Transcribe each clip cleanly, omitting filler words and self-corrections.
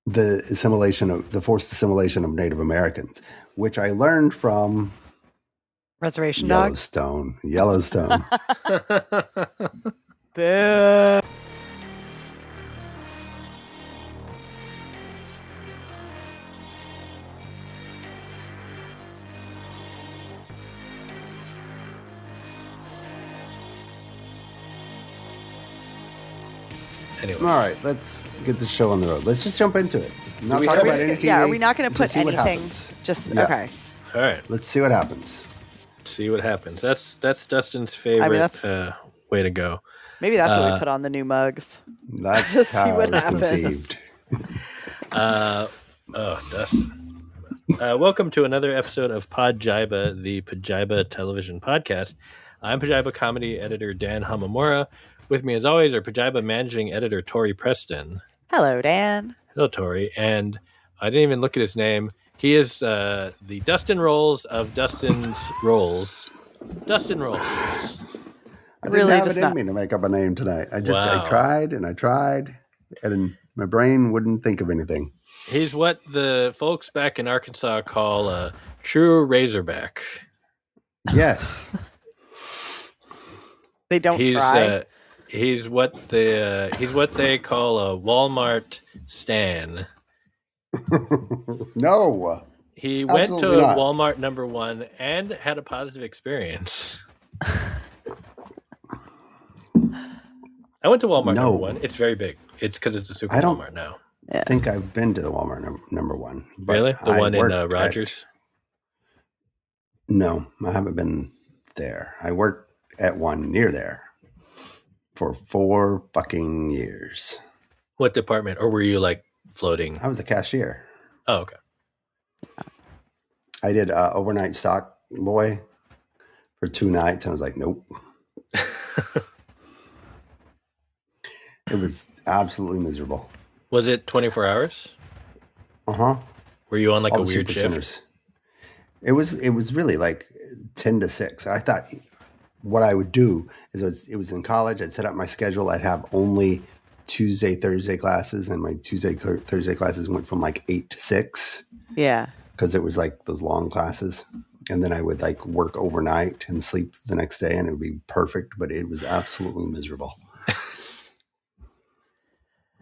the forced assimilation of Native Americans, which I learned from Reservation Dogs. Yellowstone. Boo. Anyway. All right, let's get the show on the road. Let's just jump into it. Not talk about anything. Yeah, are we not going to put anything? Just okay. All right. Let's see what happens. See what happens. That's Dustin's favorite way to go. Maybe that's what we put on the new mugs. That's just how it was conceived. Dustin. Welcome to another episode of Podjiba, the Podjiba television podcast. I'm Podjiba comedy editor Dan Hamamura. With me, as always, are Podjiba managing editor Tori Preston. Hello, Dan. Hello, Tori. And I didn't even look at his name. He is the Dustin Rolls of Dustin's Rolls. Dustin Rolls. I didn't have it in me to make up a name tonight. I tried, and my brain wouldn't think of anything. He's what the folks back in Arkansas call a true Razorback. Yes. They don't try. He's what they call a Walmart stan. No. He went to Walmart number 1 and had a positive experience. I went to Walmart number 1. It's very big. It's because it's a super Walmart now. I think I've been to the Walmart number 1. Really? The one in Rogers? No, I haven't been there. I worked at one near there for 4 fucking years. What department? Or were you like floating? I was a cashier. Oh, okay. I did overnight stock boy for 2 nights. And I was like, nope. It was absolutely miserable. Was it 24 hours? Uh-huh. Were you on like a weird shift? Centers. It was really like 10 to 6. I thought what I would do is it was in college. I'd set up my schedule. I'd have only Tuesday, Thursday classes, and my Tuesday, Thursday classes went from like 8 to 6. Yeah. Because it was like those long classes. And then I would like work overnight and sleep the next day, and it would be perfect, but it was absolutely miserable.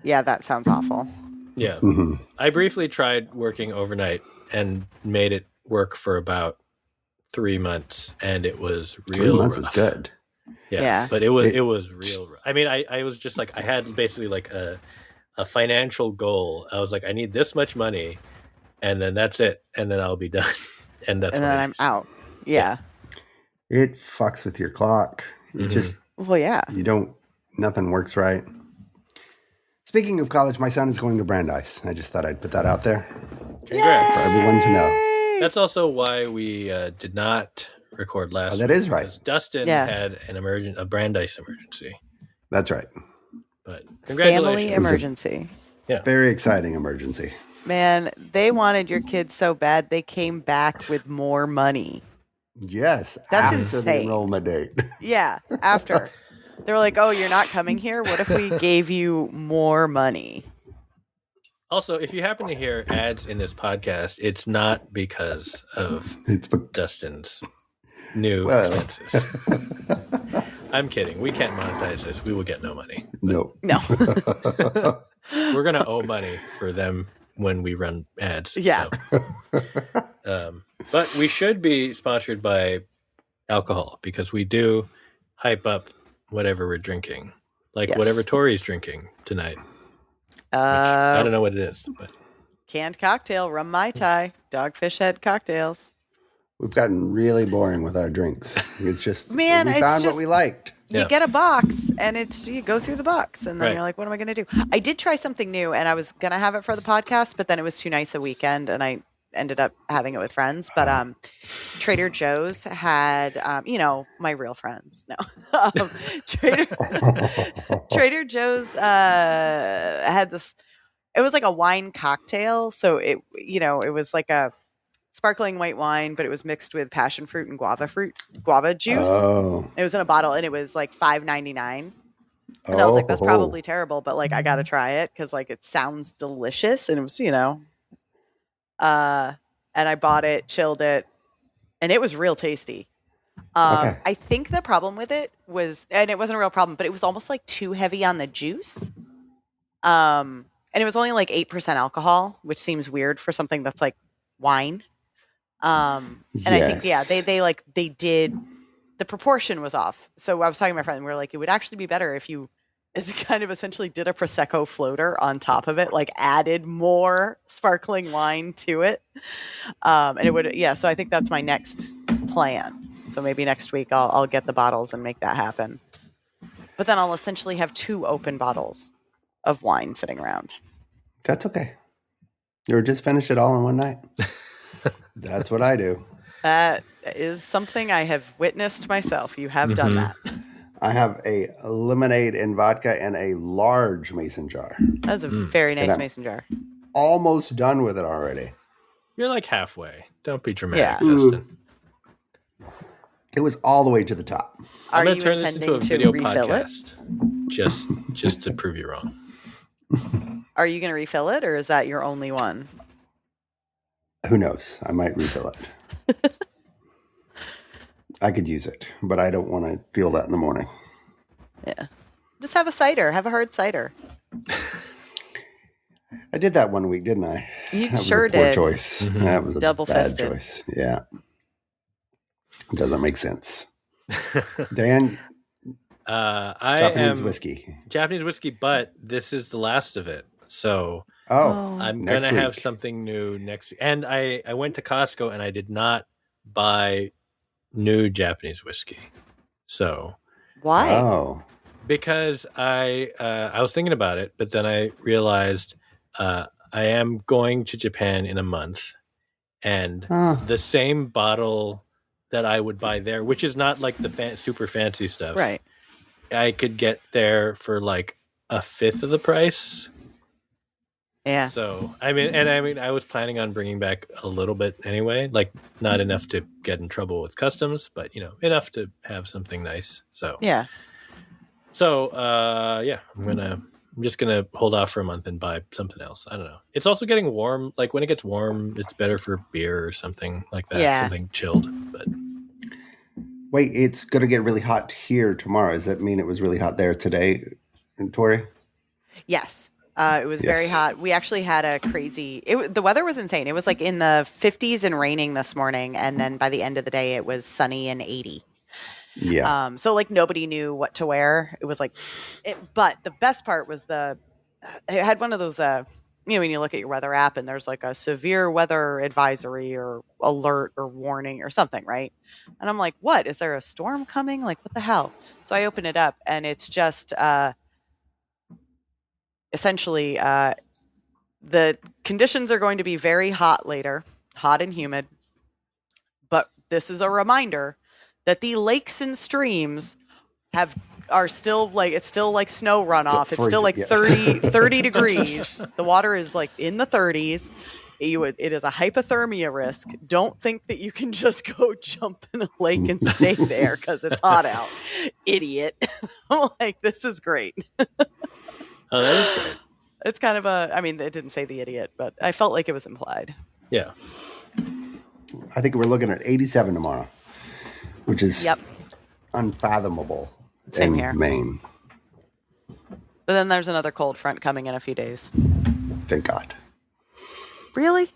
Yeah, that sounds awful. Yeah. Mm-hmm. I briefly tried working overnight and made it work for about 3 months, and it was real 3 months rough. Is good. Yeah. But it was real rough. I mean, I was just like, I had basically like a financial goal. I was like, I need this much money, and then that's it, and then I'll be done. And then I'm out. Yeah. It fucks with your clock. You just nothing works right. Speaking of college, my son is going to Brandeis. I just thought I'd put that out there. Congrats. For everyone to know. That's also why we did not record last week. That is right. Because Dustin had a Brandeis emergency. That's right. But congratulations. Family emergency. Yeah. Very exciting emergency. Man, they wanted your kids so bad, they came back with more money. Yes. That's after insane. The enrollment date. Yeah, after. They were like, oh, you're not coming here? What if we gave you more money? Also, if you happen to hear ads in this podcast, it's not because of Dustin's new expenses. I'm kidding. We can't monetize this. We will get no money. No. We're going to owe money for them when we run ads. Yeah. So. But we should be sponsored by alcohol because we do hype up whatever we're drinking. Like whatever Tori's drinking tonight. I don't know what it is. But canned cocktail, rum Mai Tai, Dogfish Head cocktails. We've gotten really boring with our drinks. It's just, we found what we liked. You get a box, and you go through the box, and then you're like, what am I going to do? I did try something new, and I was going to have it for the podcast, but then it was too nice a weekend, and I ended up having it with friends. But Trader Joe's had, my real friends. No. Trader Joe's had this, it was like a wine cocktail. So it was like a sparkling white wine, but it was mixed with passion fruit and guava juice. Oh. It was in a bottle, and it was like $5.99. And I was like, that's probably terrible, but like, I got to try it because like it sounds delicious. And it was, and I bought it, chilled it, and it was real tasty. Okay. I think the problem with it was, and it wasn't a real problem, but it was almost like too heavy on the juice. And it was only like 8% alcohol, which seems weird for something that's like wine. And I think, yeah, they did, the proportion was off. So I was talking to my friend and we were like, it would actually be better if you kind of essentially did a Prosecco floater on top of it, like added more sparkling wine to it. And it would, yeah. So I think that's my next plan. So maybe next week I'll get the bottles and make that happen. But then I'll essentially have 2 open bottles of wine sitting around. That's okay. Or just finish it all in one night. That's what I do. That is something I have witnessed myself. You have done that. I have a lemonade and vodka in a large mason jar. That's a very nice mason jar. Almost done with it already. You're like halfway. Don't be dramatic, Justin. It was all the way to the top. I'm going to turn this into a video podcast. Just to prove you wrong. Are you going to refill it, or is that your only one? Who knows? I might refill it. I could use it, but I don't want to feel that in the morning. Yeah. Just have a cider. Have a hard cider. I did that one week, didn't I? You that sure was a poor did. choice. Mm-hmm. That was a Double-fisted. bad choice. Yeah. It doesn't make sense. Dan, Japanese whiskey. Japanese whiskey, but this is the last of it. So I'm going to have something new next week. And I went to Costco and I did not buy new Japanese whiskey. So why? Oh, because I was thinking about it, but then I realized I am going to Japan in a month, and the same bottle that I would buy there, which is not like the super fancy stuff, right? I could get there for like a fifth of the price. Yeah. So I mean, I was planning on bringing back a little bit anyway, like not enough to get in trouble with customs, but enough to have something nice. So yeah. So I'm just gonna hold off for a month and buy something else. I don't know. It's also getting warm. Like when it gets warm, it's better for beer or something like that. Yeah. Something chilled. But wait, it's gonna get really hot here tomorrow. Does that mean it was really hot there today, Tori? Yes. It was very hot. We actually had a crazy. The weather was insane. It was like in the 50s and raining this morning, and then by the end of the day, it was sunny and 80. Yeah. So like nobody knew what to wear. It was like, but the best part was it had one of those. When you look at your weather app and there's like a severe weather advisory or alert or warning or something, right? And I'm like, what? Is there a storm coming? Like, what the hell? So I open it up and it's just. Essentially, the conditions are going to be very hot later, hot and humid. But this is a reminder that the lakes and streams are still like, it's still like snow runoff. It's still like 30 degrees. The water is like in the 30s. It is a hypothermia risk. Don't think that you can just go jump in a lake and stay there because it's hot out. Idiot. I'm like, this is great. Oh, that is great. It's kind of it didn't say the idiot, but I felt like it was implied. Yeah. I think we're looking at 87 tomorrow, which is unfathomable. Same here. Maine. But then there's another cold front coming in a few days. Thank God. Really?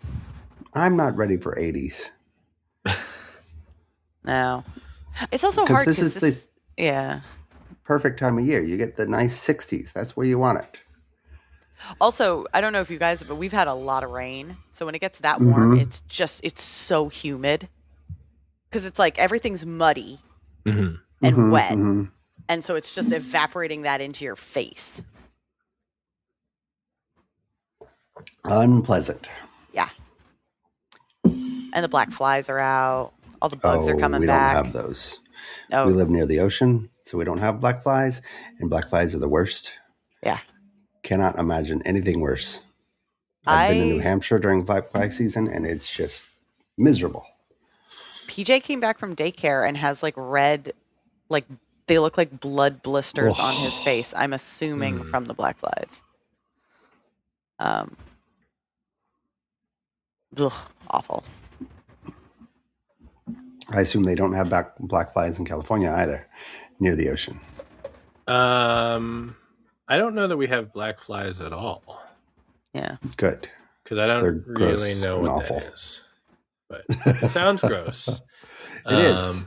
I'm not ready for 80s. No. It's also hard because this is perfect time of year. You get the nice 60s. That's where you want it. Also, I don't know if you guys, but we've had a lot of rain. So when it gets that warm, it's so humid. Because it's like everything's muddy and wet. Mm-hmm. And so it's just evaporating that into your face. Unpleasant. Yeah. And the black flies are out. All the bugs are coming back. We don't have those. No. We live near the ocean, so we don't have black flies. And black flies are the worst. Yeah. Cannot imagine anything worse. I've been in New Hampshire during black fly season, and it's just miserable. PJ came back from daycare and has like red, like they look like blood blisters on his face. I'm assuming from the black flies. Awful. I assume they don't have black flies in California either, near the ocean. I don't know that we have black flies at all. Yeah. Good. Because I don't really know what awful. That is. But it sounds gross. It is.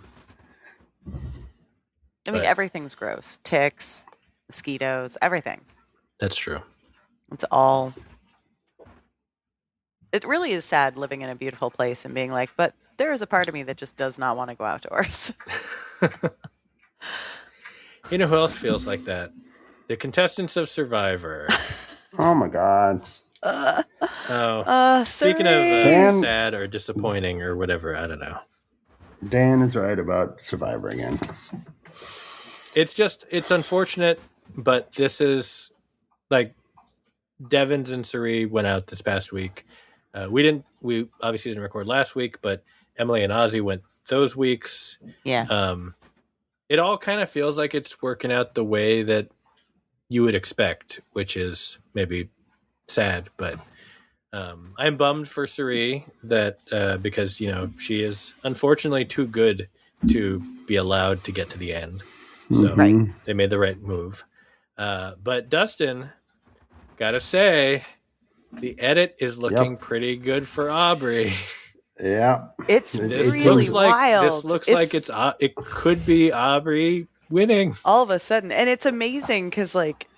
I mean, everything's gross. Ticks, mosquitoes, everything. That's true. It's all... It really is sad living in a beautiful place and being like, but there is a part of me that just does not want to go outdoors. You know who else feels like that? The contestants of Survivor. Oh my God. Speaking of sad or disappointing or whatever, I don't know. Dan is right about Survivor again. It's unfortunate, but this is like Devins and Suri went out this past week. We obviously didn't record last week, but Emily and Ozzy went those weeks. Yeah. It all kind of feels like it's working out the way that you would expect, which is maybe sad, but I'm bummed for Suri that because she is unfortunately too good to be allowed to get to the end. So they made the right move. But Dustin, gotta say, the edit is looking pretty good for Aubrey. Yeah, it's really wild. This looks like it could be Aubrey winning all of a sudden, and it's amazing because like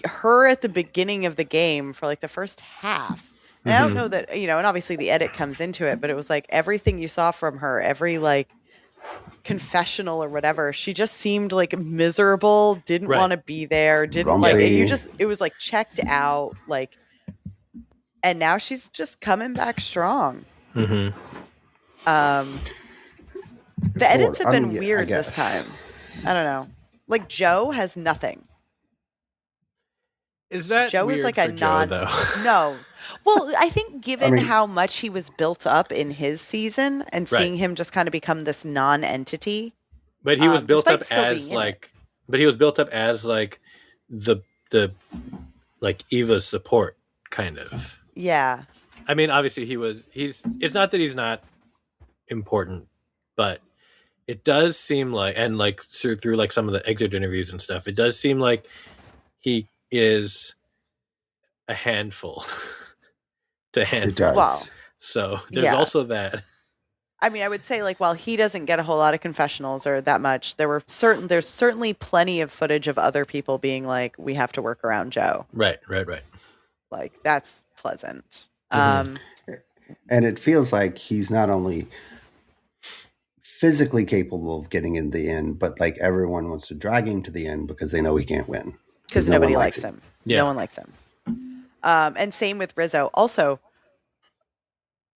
her at the beginning of the game for like the first half. And I don't know that and obviously the edit comes into it, but it was like everything you saw from her, every like confessional or whatever, she just seemed like miserable, didn't want to be there, didn't like it was like checked out, like. And now she's just coming back strong. The edits have been weird this time. I don't know. Like Joe has nothing. Is that Joe weird is like for a Joe, though? No. Well, I think given how much he was built up in his season and seeing him just kind of become this non-entity. But he was built up as like. But he was built up as like the like Eva's support kind of. Yeah. I mean, obviously it's not that he's not important, but it does seem like, and like through like some of the exit interviews and stuff, it does seem like he is a handful to handle. Wow. So there's also that. I mean, I would say like while he doesn't get a whole lot of confessionals or that much, there's certainly plenty of footage of other people being like, we have to work around Joe. Right. Like that's pleasant. And it feels like he's not only physically capable of getting in the end, but like everyone wants to drag him to the end because they know he can't win. Because nobody likes him. Yeah. No one likes him. And same with Rizzo. Also,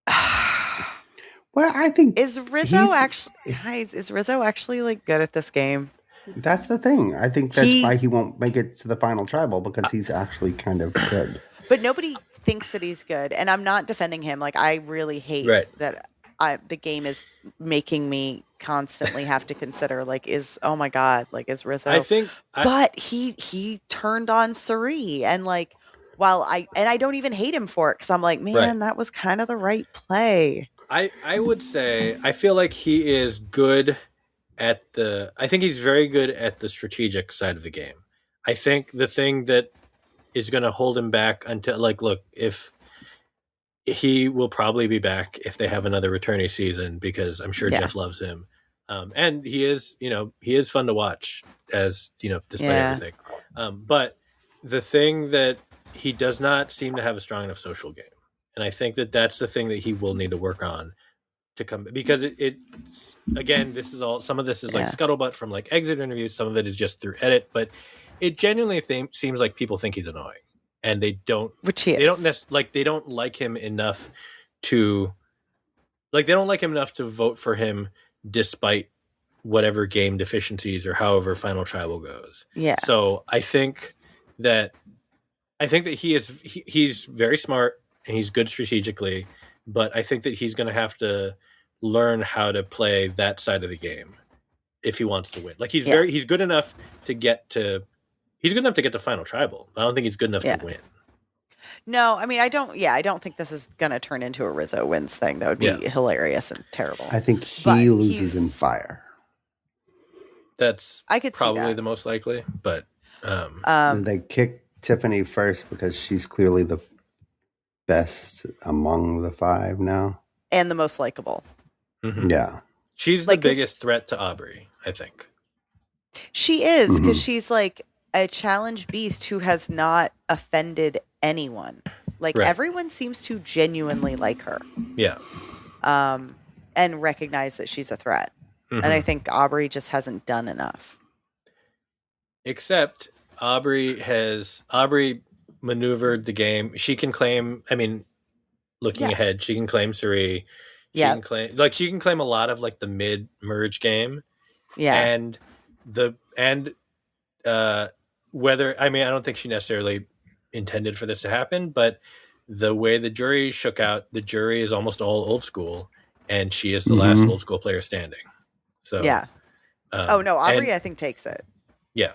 well, I think is Rizzo actually like good at this game? That's the thing. I think that's why he won't make it to the final tribal, because he's actually kind of good. But nobody thinks that he's good, and I'm not defending him. Like I really hate that the game is making me constantly have to consider like is Rizzo? But he turned on Suri, and like I don't even hate him for it because I'm like, man, that was kind of the right play. I would say I feel like he is good I think he's very good at the strategic side of the game. I think the thing that is going to hold him back until look, if he will probably be back if they have another returnee season, because I'm sure Jeff loves him. And he is fun to watch despite everything. But the thing that he does not seem to have a strong enough social game. And I think that that's the thing that he will need to work on to come, because again, this is all, some of this is like scuttlebutt from like exit interviews. Some of it is just through edit, but it genuinely seems like people think he's annoying, and they don't, they don't like him enough to vote for him despite whatever game deficiencies or however final tribal goes. Yeah. So I think that he's very smart and he's good strategically, but I think that he's going to have to learn how to play that side of the game. if he wants to win. Like he's good enough to get to final tribal. I don't think he's good enough to win. No, I mean, I don't think this is going to turn into a Rizzo wins thing. That would be hilarious and terrible. I think he loses in fire. I could probably the most likely, but they kick Tiffany first because she's clearly the best among the 5 now. And the most likable. Mm-hmm. Yeah. She's the biggest threat to Aubrey, I think. She is, because she's like a challenge beast who has not offended anyone. Like everyone seems to genuinely like her. Yeah. And recognize that she's a threat. Mm-hmm. And I think Aubrey just hasn't done enough. Except Aubrey maneuvered the game. She can claim, I mean, looking ahead, she can claim Suri. She can claim a lot of like the mid merge game. Yeah. And whether, I mean, I don't think she necessarily intended for this to happen, but the way the jury shook out, the jury is almost all old school, and she is the last old school player standing. So Aubrey, I think takes it. Yeah.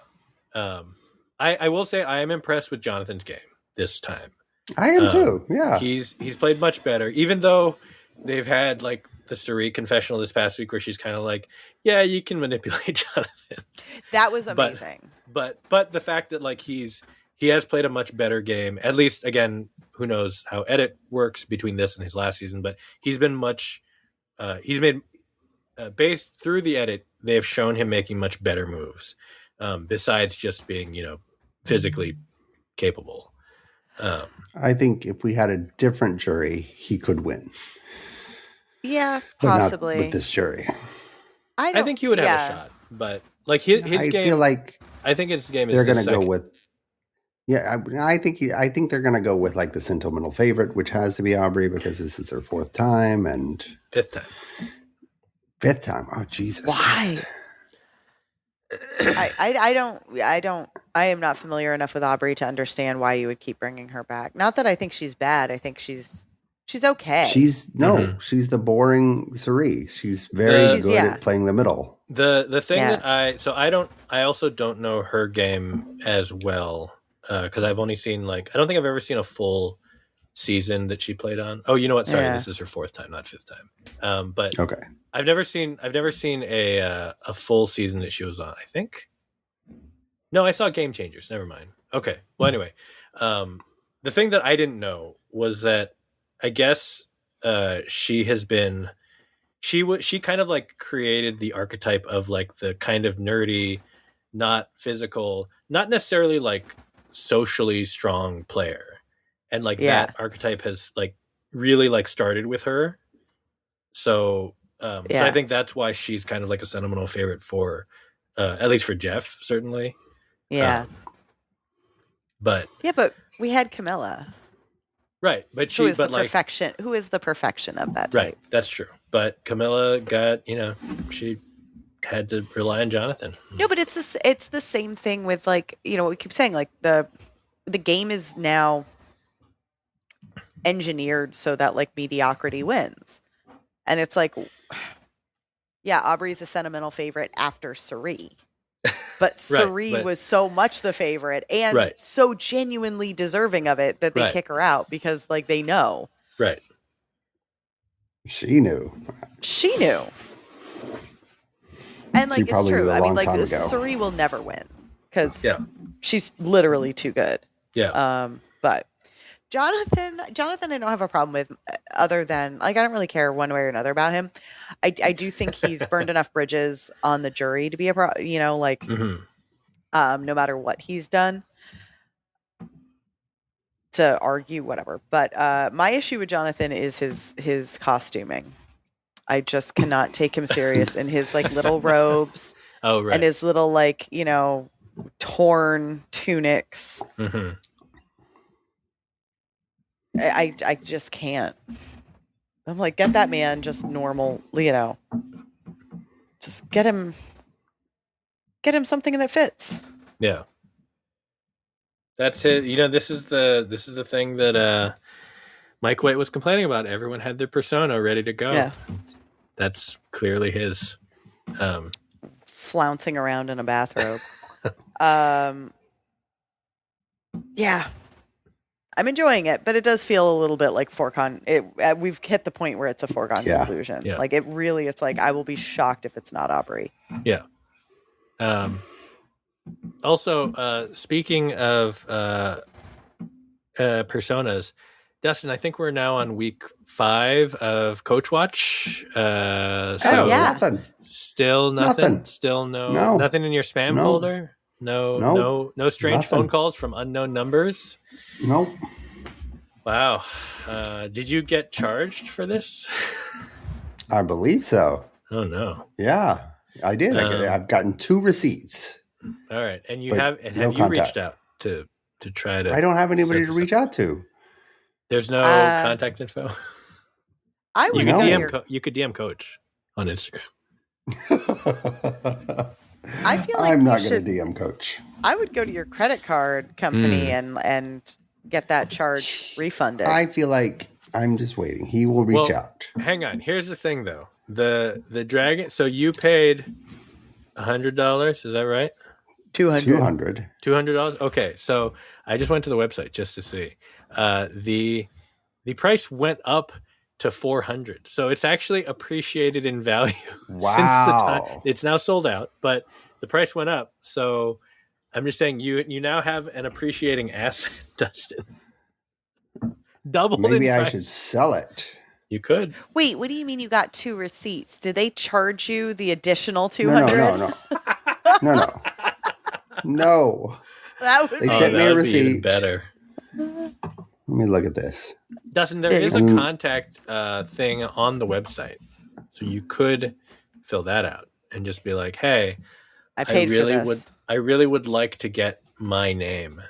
I will say I am impressed with Jonathan's game this time. I am too. Yeah. He's played much better, even though they've had like the Suri confessional this past week where she's kind of like, yeah, you can manipulate Jonathan. That was amazing. But the fact that like he has played a much better game, at least, again, who knows how edit works between this and his last season, but he's been he's made based through the edit, they have shown him making much better moves, besides just being, physically capable. I think if we had a different jury, he could win. Yeah, possibly. But not with this jury. I think he would have a shot, but like his game, feel like I think his game is. They're going to go with. Yeah, I think they're going to go with like the sentimental favorite, which has to be Aubrey because this is her 4th time and 5th time. 5th time. Oh Jesus! Why? I am not familiar enough with Aubrey to understand why you would keep bringing her back. Not that I think she's bad. I think she's okay. She's the boring Suri. She's very good at playing the middle. The thing that I also don't know her game as well, because I've only seen I don't think I've ever seen a full season that she played on. Oh, you know what? Sorry, this is her 4th time, not 5th time. But okay, I've never seen a full season that she was on. I think. No, I saw Game Changers. Never mind. Okay. Well, anyway, the thing that I didn't know was that I guess she kind of like created the archetype of like the kind of nerdy, not physical, not necessarily like socially strong player. And like that archetype has like really like started with her. So I think that's why she's kind of like a sentimental favorite for at least for Jeff, certainly. Yeah. But we had Camilla. Right. But who is the perfection of that type. Right. That's true. But Camilla got, she had to rely on Jonathan. No, but it's the same thing with like, what we keep saying, like the game is now engineered so that like mediocrity wins. And it's like, Aubrey's a sentimental favorite after Suri. But Suri was so much the favorite and so genuinely deserving of it that they kick her out because like they know. Right. She knew. And like it's true. I mean, like Suri will never win because she's literally too good. Yeah. But Jonathan, I don't have a problem with, other than like I don't really care one way or another about him. I do think he's burned enough bridges on the jury to be a no matter what he's done to argue whatever. But my issue with Jonathan is his costuming. I just cannot take him serious in his like little robes and his little like torn tunics. Mm-hmm. I just can't. I'm like, get that man just normal, just get him something that fits. Yeah. That's it. This is the thing that Mike White was complaining about. Everyone had their persona ready to go. Yeah. That's clearly his. flouncing around in a bathrobe. Yeah. I'm enjoying it, but it does feel a little bit like we've hit the point where it's a foregone conclusion. Yeah. Like it's like I will be shocked if it's not Aubrey. Yeah. Also, speaking of personas, Dustin, I think we're now on week 5 of Coach Watch. Nothing. Still nothing. Still nothing in your spam folder. No strange phone calls from unknown numbers. Nope. Wow. Did you get charged for this? I believe so. Oh no. Yeah, I did. I've gotten 2 receipts. All right, and have you reached out to try to? I don't have anybody to reach out to. There's no contact info. I would you could DM Coach on Instagram. I feel like I'm not going to DM Coach. I would go to your credit card company and get that charge refunded. I feel like I'm just waiting. He will reach out. Hang on. Here's the thing, though. The dragon. So you paid $100. Is that right? $200. Okay. So I just went to the website just to see. The price went up to $400. So it's actually appreciated in value. Wow. Since the time. It's now sold out, but the price went up. So I'm just saying you now have an appreciating asset, Dustin. Doubled. Maybe I should sell it. You could. Wait, what do you mean you got 2 receipts? Did they charge you the additional $200? No. They sent me a receipt. Even better. Let me look at this. Dustin, there is a contact thing on the website, so you could fill that out and just be like, "Hey, I really would like to get my name."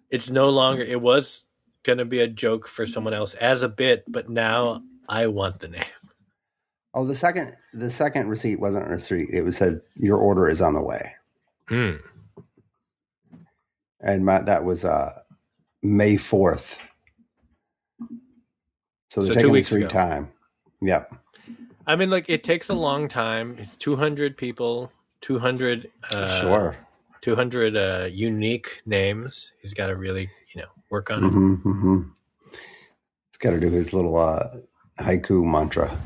It's no longer. It was going to be a joke for someone else as a bit, but now I want the name. Oh, the second receipt wasn't a receipt. It said your order is on the way. And that was May 4th. So they're taking 3 time. Yep. I mean, like, it takes a long time. It's 200 people, 200 sure. 200 unique names. He's got to really, work on it. He's got to do his little haiku mantra.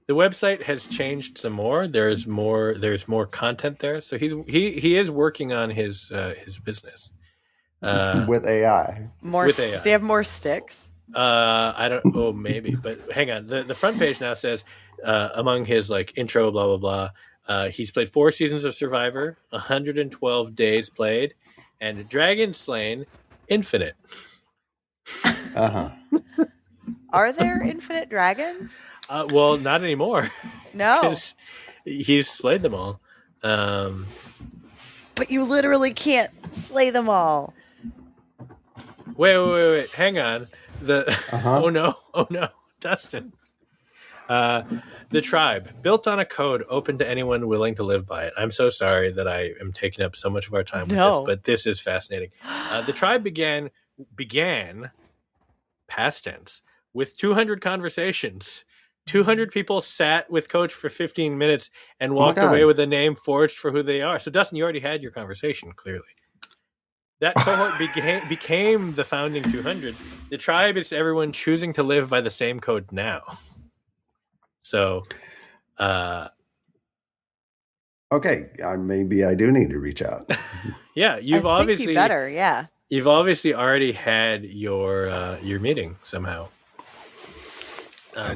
The website has changed some more. There's more content there. So he is working on his business with AI. Does he have more sticks? I don't. Oh, maybe. But hang on. The front page now says among his intro, blah blah blah. He's played 4 seasons of Survivor, 112 days played, and Dragon Slain Infinite. Are there infinite dragons? Well, not anymore. No. He's slayed them all. But you literally can't slay them all. Wait. Hang on. Oh no, Dustin. The tribe, built on a code open to anyone willing to live by it. I'm so sorry that I am taking up so much of our time with this, but this is fascinating. The tribe began past tense with 200 conversations. 200 people sat with Coach for 15 minutes and walked away with a name forged for who they are. So, Dustin, you already had your conversation, clearly. That cohort became the founding 200. The tribe is everyone choosing to live by the same code now. So, okay, maybe I do need to reach out. Yeah, you've obviously better. Yeah, you've obviously already had your meeting somehow.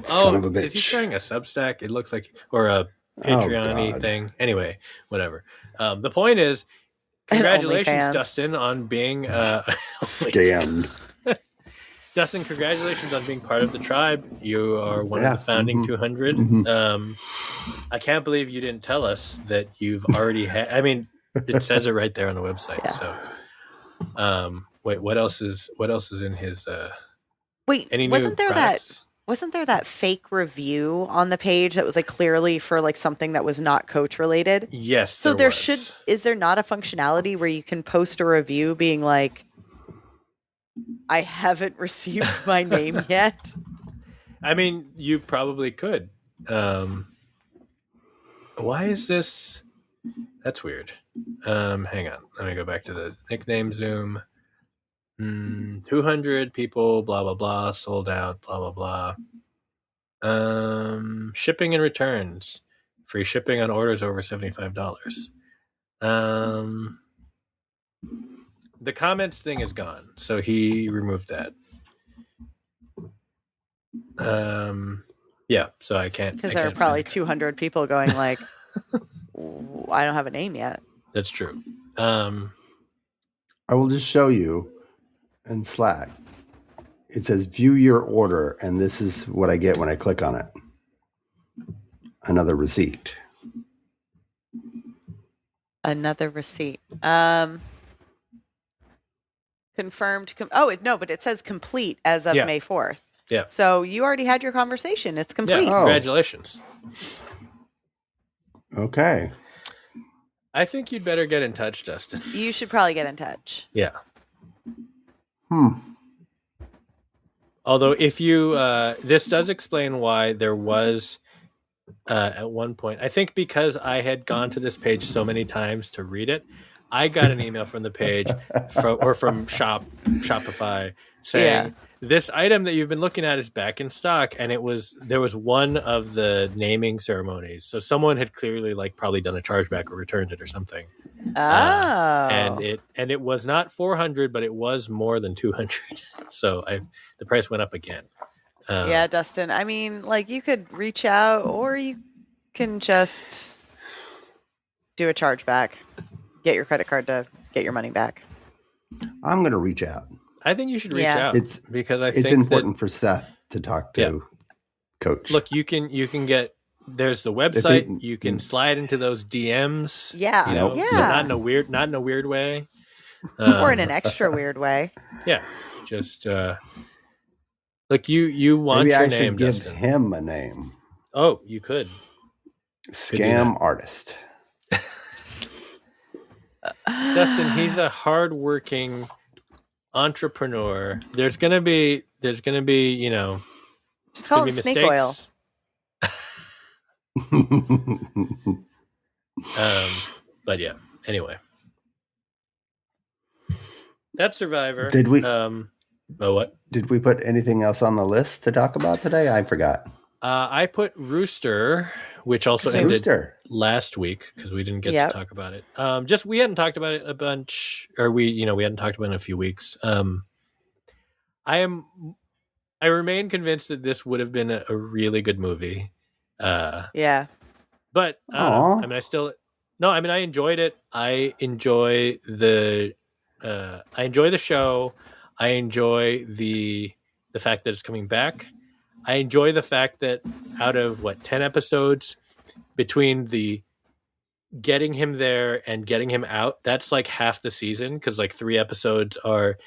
Son of a bitch. Is he trying a Substack? It looks like, or a Patreon-y thing. Anyway, whatever. The point is, congratulations, Dustin, on being scammed. Dustin, congratulations on being part of the tribe. You are one of the founding 200. I can't believe you didn't tell us that you've already had. I mean, it says it right there on the website. Yeah. So, wait, what else is in his? Wait, wasn't there that fake review on the page that was clearly for something that was not Coach related? Yes. So is there not a functionality where you can post a review being like, I haven't received my name yet? I mean, you probably could. Why is this? That's weird. Hang on. Let me go back to the nickname Zoom. 200 people, blah, blah, blah, sold out, blah, blah, blah. Shipping and returns. Free shipping on orders over $75. The comments thing is gone, so he removed that. Yeah, so I can't. Because there are probably 200 people going like, I don't have a name yet. That's true. I will just show you in Slack. It says view your order, and this is what I get when I click on it. Another receipt. Another receipt. Confirmed. No, but it says complete as of May 4th. Yeah. So you already had your conversation. It's complete. Yeah. Congratulations. Okay. I think you'd better get in touch, Dustin. You should probably get in touch. Yeah. Although if you, this does explain why there was, at one point, I think because I had gone to this page so many times to read it, I got an email from the page from Shopify saying this item that you've been looking at is back in stock, and there was one of the naming ceremonies, so someone had clearly probably done a chargeback or returned it or something. And it was not 400, but it was more than 200. So the price went up again. Yeah, Dustin. I mean, you could reach out, or you can just do a chargeback. Get your credit card to get your money back. I'm going to reach out. I think you should reach out. Because I think it's important for Seth to talk to Coach. Look, you can get. There's the website. You can slide into those DMs. Yeah, not in a weird way, or in an extra weird way. Yeah, just look. You want Maybe your I name, should give Dustin. him a name. Oh, you could. Scam artist. Dustin, he's a hardworking entrepreneur. There's gonna be just call him Snake Oil. But yeah. Anyway, that's Survivor. Did we? What? Did we put anything else on the list to talk about today? I forgot. I put Rooster, which also ended last week because we didn't get to talk about it. We hadn't talked about it a bunch, or we hadn't talked about it in a few weeks. I remain convinced that this would have been a really good movie. But I enjoyed it. I enjoy the show. I enjoy the fact that it's coming back. I enjoy the fact that out of 10 episodes, between the getting him there and getting him out, that's half the season, because 3 episodes are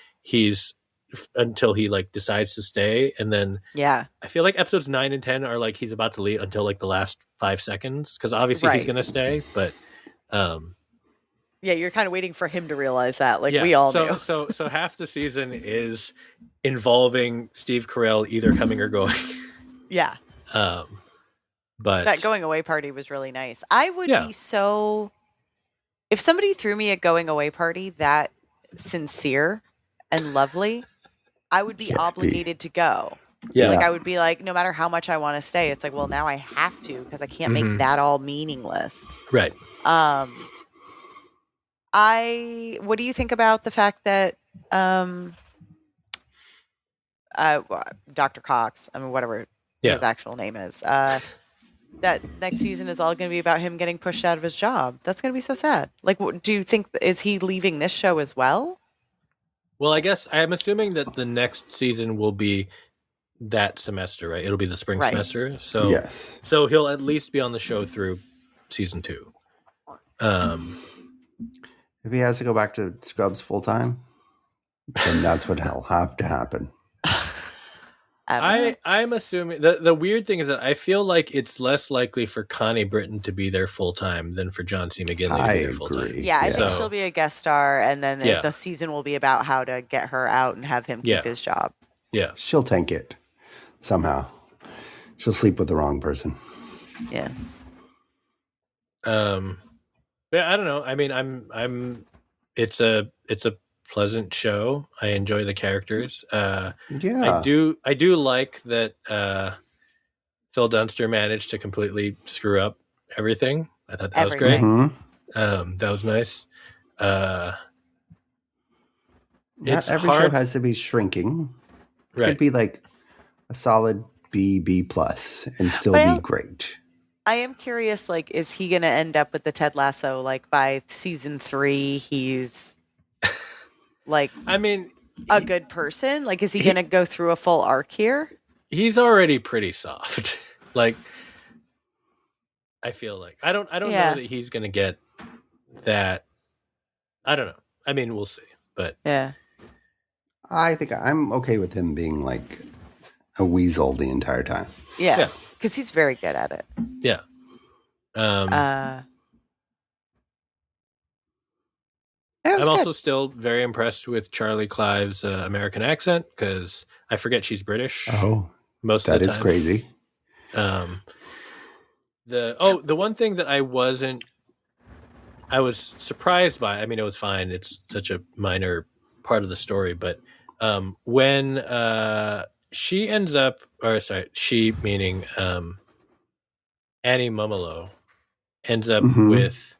until he decides to stay, and then I feel episodes 9 and 10 are he's about to leave until the last 5 seconds, because obviously he's gonna stay, but you're kind of waiting for him to realize that, we all knew. So half the season is involving Steve Carell either coming or going. Yeah. But that going away party was really nice. I would be so, if somebody threw me a going away party that sincere and lovely, I would be obligated to go. Yeah. I would be no matter how much I want to stay, it's well, now I have to, because I can't make that all meaningless. Right. What do you think about the fact that Dr. Cox, whatever his actual name is, that next season is all going to be about him getting pushed out of his job? That's going to be so sad. Do you think, is he leaving this show as well? Well, I guess I'm assuming that the next season will be that semester, right? It'll be the spring semester. So yes. So he'll at least be on the show through season 2. If he has to go back to Scrubs full time, then that's what will have to happen. I'm assuming the weird thing is that I feel it's less likely for Connie Britton to be there full time than for John C. McGinley to be there full time. Yeah, I think she'll be a guest star, and then the season will be about how to get her out and have him keep his job. Yeah, she'll tank it somehow. She'll sleep with the wrong person. Yeah. Yeah, I don't know. I mean, it's a pleasant show. I enjoy the characters. Yeah. I do like that Phil Dunster managed to completely screw up everything. I thought that was great. Mm-hmm. That was nice. Not It's every hard. show has to be shrinking. It Right. could be like a solid B plus and still be great. I am curious, like, is he going to end up with the Ted Lasso? Like, by season 3, he's like, I mean, a good person. Like, is he going to go through a full arc here? He's already pretty soft. Like, I feel like I don't know that he's going to get that. I don't know. I mean, we'll see. But yeah, I think I'm okay with him being like a weasel the entire time. Yeah. Because he's very good at it. Yeah. I'm also still very impressed with Charlie Clive's American accent because I forget she's British. Oh, most of the time. That is crazy. The one thing that I was surprised by. I mean, it was fine. It's such a minor part of the story, but when she ends up, or sorry, she meaning Annie Mumolo ends up with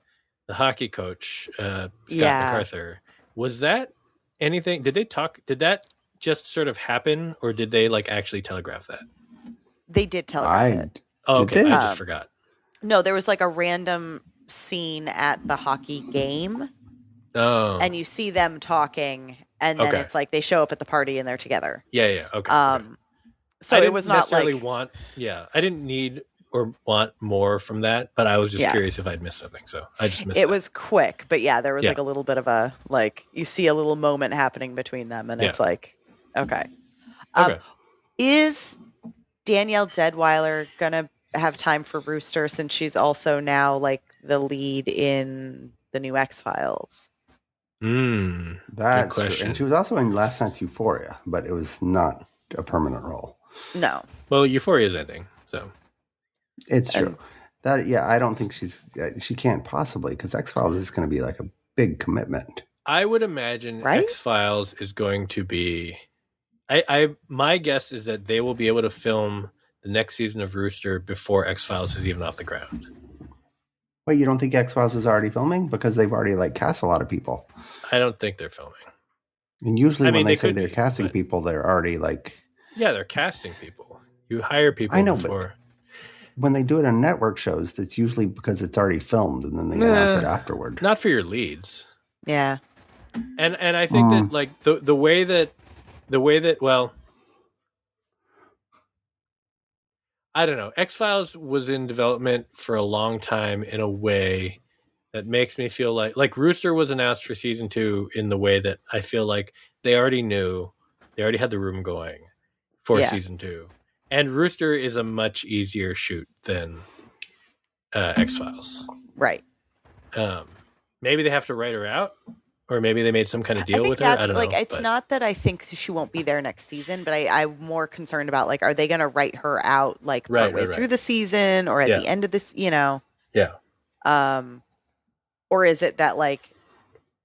the hockey coach Scott MacArthur. Was that anything? Did that just sort of happen, or did they like actually telegraph that? They did telegraph it. Oh, okay. I just forgot. No, there was like a random scene at the hockey game. Oh. And you see them talking, and then it's like they show up at the party and they're together. Yeah, okay. So it was not like I didn't need or want more from that, but I was just curious if I'd missed something. So I just missed it. It was quick, but there was like a little bit of a like you see a little moment happening between them, and it's like okay. Is Danielle Deadwyler gonna have time for Rooster since she's also now like the lead in the new X-Files? That's true. And she was also in last night's Euphoria, but it was not a permanent role. No. Well, Euphoria is ending, so it's true. I don't think she can't possibly, because X-Files is going to be like a big commitment. I would imagine X-Files is going to be. My guess is that they will be able to film the next season of Rooster before X-Files is even off the ground. Wait, you don't think X-Files is already filming? Because they've already like cast a lot of people. I don't think they're filming. And usually when they say they're casting people, they're already like... Yeah, they're casting people. You hire people before. But when they do it on network shows, that's usually because it's already filmed and then they announce it afterward. Not for your leads. Yeah. And I think that like the way that well, I don't know. X-Files was in development for a long time in a way that makes me feel like Rooster was announced for season 2 in the way that I feel like they already had the room going for season 2. And Rooster is a much easier shoot than X-Files. Right. Maybe they have to write her out, or maybe they made some kind of deal with her. I don't know. It's not that I think she won't be there next season, but I'm more concerned about like, are they going to write her out like partway through the season or at the end of this? You know. Yeah. Or is it that like,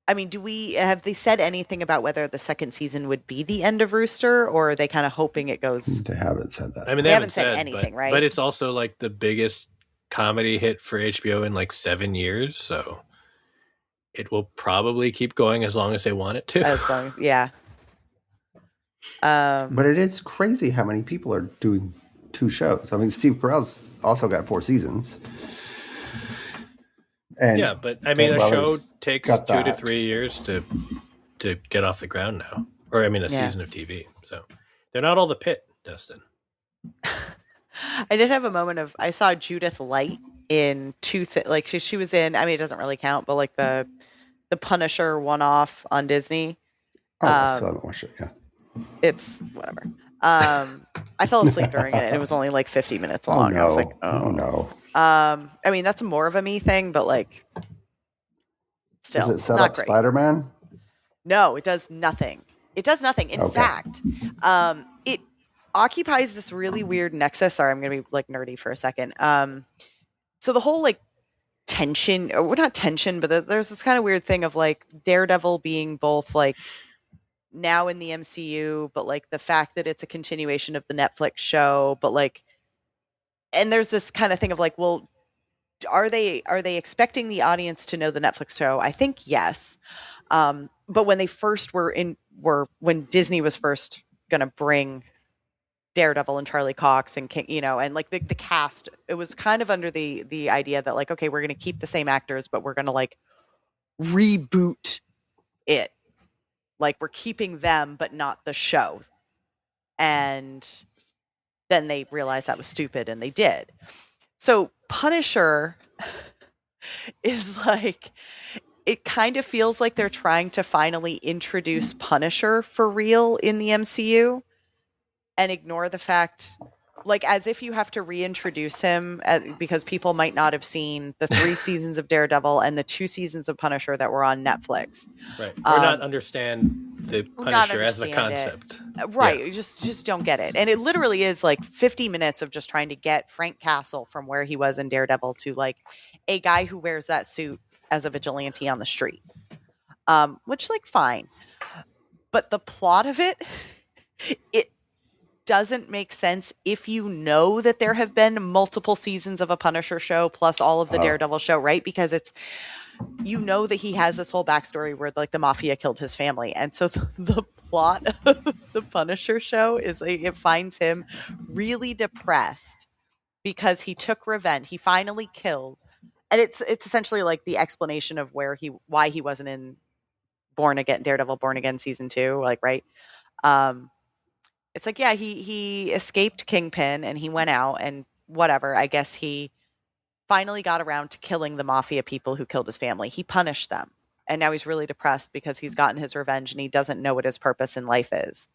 I mean, have they said anything about whether the second season would be the end of Rooster, or are they kind of hoping it goes? They haven't said that. I mean, they haven't said anything, right? But it's also like the biggest comedy hit for HBO in like 7 years, so it will probably keep going as long as they want it to. As long as, but it is crazy how many people are doing 2 shows. I mean, Steve Carell's also got 4 seasons. And but I mean, a show takes 2 to 3 years to get off the ground now. Or I mean, a season of TV. So they're not all the pit, Dustin. I did have a moment of I saw Judith Light in 2 like she was in. I mean, it doesn't really count, but like the Punisher one-off on Disney. I still haven't watched it. Yeah, it's whatever. I fell asleep during it, and it was only like 50 minutes long. I was like, oh no. I mean, that's more of a me thing, but like, still, does it set not up great. Spider-Man? No, it does nothing. It does nothing. In fact, it occupies this really weird nexus. Sorry, I'm going to be like nerdy for a second. So the whole like tension, or not tension, but there's this kind of weird thing of like Daredevil being both like now in the MCU, but like the fact that it's a continuation of the Netflix show, but like, and there's this kind of thing of like, well, are they expecting the audience to know the Netflix show? I think yes. But when they first when Disney was first going to bring Daredevil and Charlie Cox and King, and like the cast, it was kind of under the idea that like, okay, we're going to keep the same actors, but we're going to like reboot it. Like we're keeping them, but not the show. And then they realized that was stupid and they did. So Punisher is like, it kind of feels like they're trying to finally introduce Punisher for real in the MCU and ignore the fact, like as if you have to reintroduce him because people might not have seen the 3 seasons of Daredevil and the 2 seasons of Punisher that were on Netflix. Right. Or not understand the Punisher as the concept. Right. Yeah. You just don't get it. And it literally is like 50 minutes of just trying to get Frank Castle from where he was in Daredevil to like a guy who wears that suit as a vigilante on the street. Which like fine. But the plot of it doesn't make sense if you know that there have been multiple seasons of a Punisher show plus all of the Daredevil show, right? Because it's, that he has this whole backstory where like the mafia killed his family. And so the plot of the Punisher show is like, it finds him really depressed because he took revenge. He finally killed. And it's essentially like the explanation of why he wasn't in Daredevil Born Again season 2, like, right? It's like, yeah, he escaped Kingpin and he went out and whatever. I guess he finally got around to killing the mafia people who killed his family. He punished them. And now he's really depressed because he's gotten his revenge and he doesn't know what his purpose in life is.